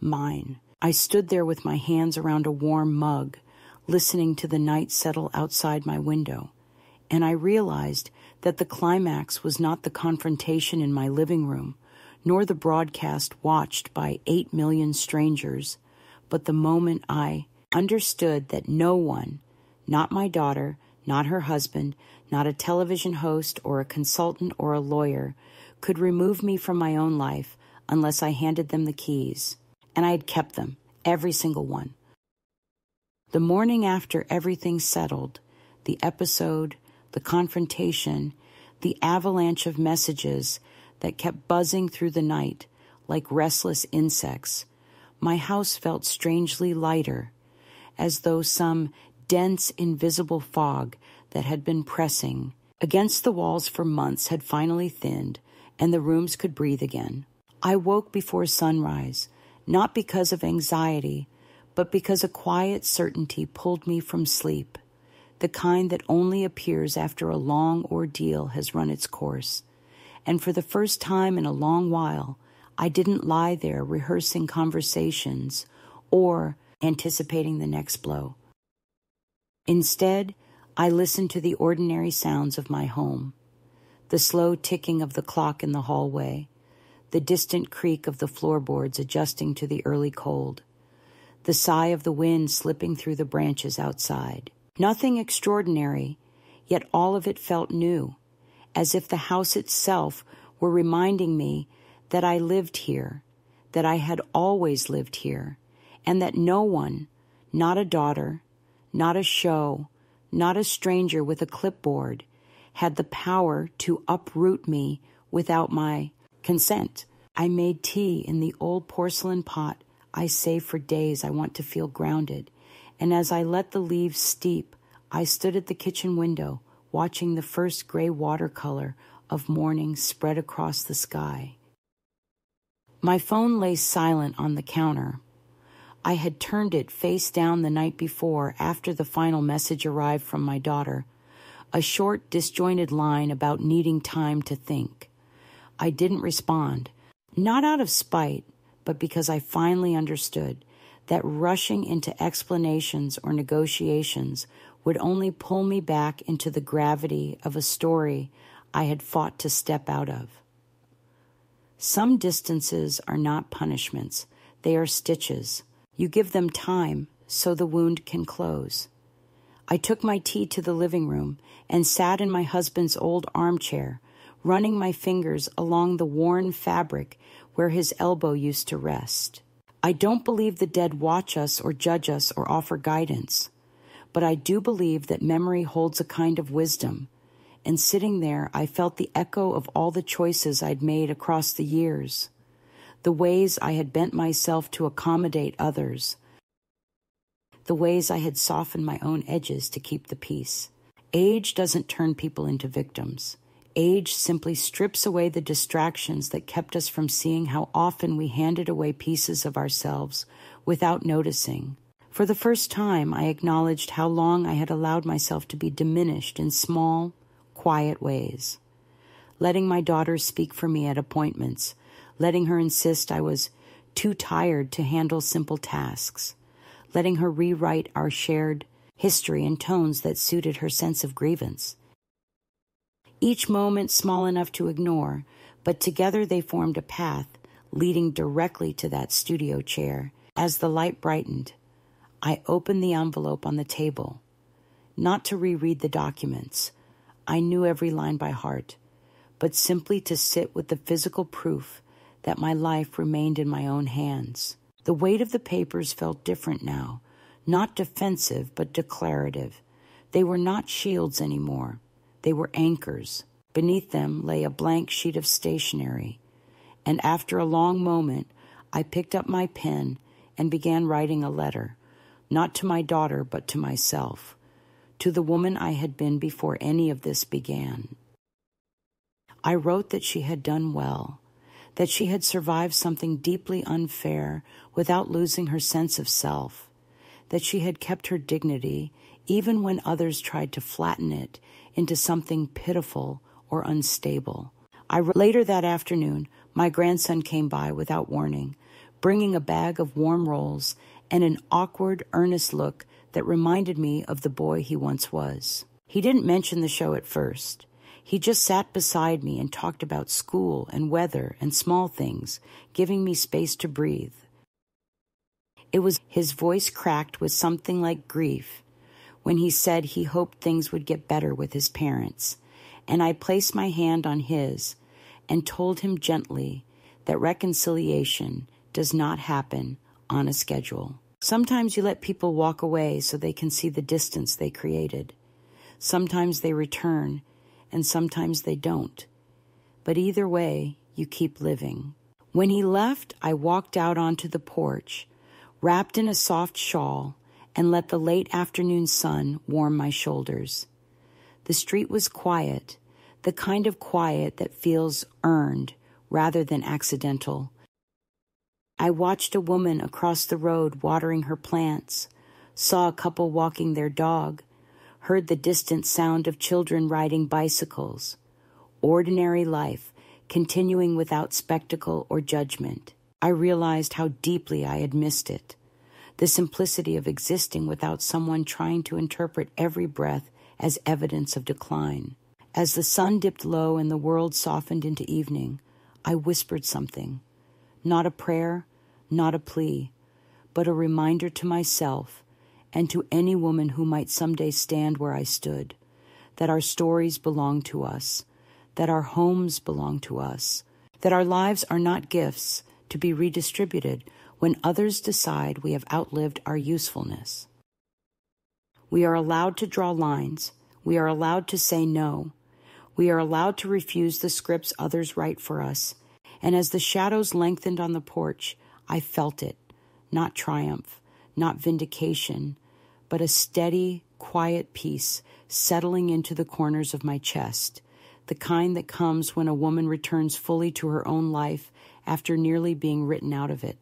mine. I stood there with my hands around a warm mug, listening to the night settle outside my window, and I realized that the climax was not the confrontation in my living room, nor the broadcast watched by 8 million strangers, but the moment I understood that no one, not my daughter, not her husband, not a television host or a consultant or a lawyer, could remove me from my own life unless I handed them the keys. And I had kept them, every single one. The morning after everything settled, the episode, the confrontation, the avalanche of messages that kept buzzing through the night like restless insects, my house felt strangely lighter, as though some dense, invisible fog that had been pressing against the walls for months had finally thinned, and the rooms could breathe again. I woke before sunrise, not because of anxiety, but because a quiet certainty pulled me from sleep, the kind that only appears after a long ordeal has run its course. And for the first time in a long while, I didn't lie there rehearsing conversations or anticipating the next blow. Instead, I listened to the ordinary sounds of my home, the slow ticking of the clock in the hallway, the distant creak of the floorboards adjusting to the early cold, the sigh of the wind slipping through the branches outside. Nothing extraordinary, yet all of it felt new, as if the house itself were reminding me that I lived here, that I had always lived here, and that no one, not a daughter, not a show, not a stranger with a clipboard, had the power to uproot me without my consent. I made tea in the old porcelain pot I save for days I want to feel grounded, and as I let the leaves steep, I stood at the kitchen window, watching the first gray watercolor of morning spread across the sky. My phone lay silent on the counter. I had turned it face down the night before after the final message arrived from my daughter, a short, disjointed line about needing time to think. I didn't respond, not out of spite, but because I finally understood that rushing into explanations or negotiations would only pull me back into the gravity of a story I had fought to step out of. Some distances are not punishments, they are stitches. You give them time so the wound can close. I took my tea to the living room and sat in my husband's old armchair, running my fingers along the worn fabric where his elbow used to rest. I don't believe the dead watch us or judge us or offer guidance, but I do believe that memory holds a kind of wisdom, and sitting there I felt the echo of all the choices I'd made across the years, the ways I had bent myself to accommodate others, the ways I had softened my own edges to keep the peace. Age doesn't turn people into victims. Age simply strips away the distractions that kept us from seeing how often we handed away pieces of ourselves without noticing. For the first time, I acknowledged how long I had allowed myself to be diminished in small, quiet ways. Letting my daughter speak for me at appointments, letting her insist I was too tired to handle simple tasks, letting her rewrite our shared history in tones that suited her sense of grievance. Each moment small enough to ignore, but together they formed a path leading directly to that studio chair. As the light brightened, I opened the envelope on the table, not to reread the documents. I knew every line by heart, but simply to sit with the physical proof that my life remained in my own hands. The weight of the papers felt different now, not defensive, but declarative. They were not shields anymore. They were anchors. Beneath them lay a blank sheet of stationery, and after a long moment, I picked up my pen and began writing a letter, not to my daughter, but to myself, to the woman I had been before any of this began. I wrote that she had done well, that she had survived something deeply unfair without losing her sense of self, that she had kept her dignity even when others tried to flatten it into something pitiful or unstable. Later that afternoon, my grandson came by without warning, bringing a bag of warm rolls and an awkward, earnest look that reminded me of the boy he once was. He didn't mention the show at first. He just sat beside me and talked about school and weather and small things, giving me space to breathe. His voice cracked with something like grief when he said he hoped things would get better with his parents, and I placed my hand on his and told him gently that reconciliation does not happen on a schedule. Sometimes you let people walk away so they can see the distance they created. Sometimes they return, and sometimes they don't. But either way, you keep living. When he left, I walked out onto the porch, wrapped in a soft shawl, and let the late afternoon sun warm my shoulders. The street was quiet, the kind of quiet that feels earned rather than accidental. I watched a woman across the road watering her plants, saw a couple walking their dog, heard the distant sound of children riding bicycles. Ordinary life, continuing without spectacle or judgment. I realized how deeply I had missed it. The simplicity of existing without someone trying to interpret every breath as evidence of decline. As the sun dipped low and the world softened into evening, I whispered something. Not a prayer, not a plea, but a reminder to myself and to any woman who might someday stand where I stood, that our stories belong to us, that our homes belong to us, that our lives are not gifts to be redistributed when others decide we have outlived our usefulness. We are allowed to draw lines. We are allowed to say no. We are allowed to refuse the scripts others write for us. And as the shadows lengthened on the porch, I felt it, not triumph, not vindication, but a steady, quiet peace settling into the corners of my chest, the kind that comes when a woman returns fully to her own life after nearly being written out of it.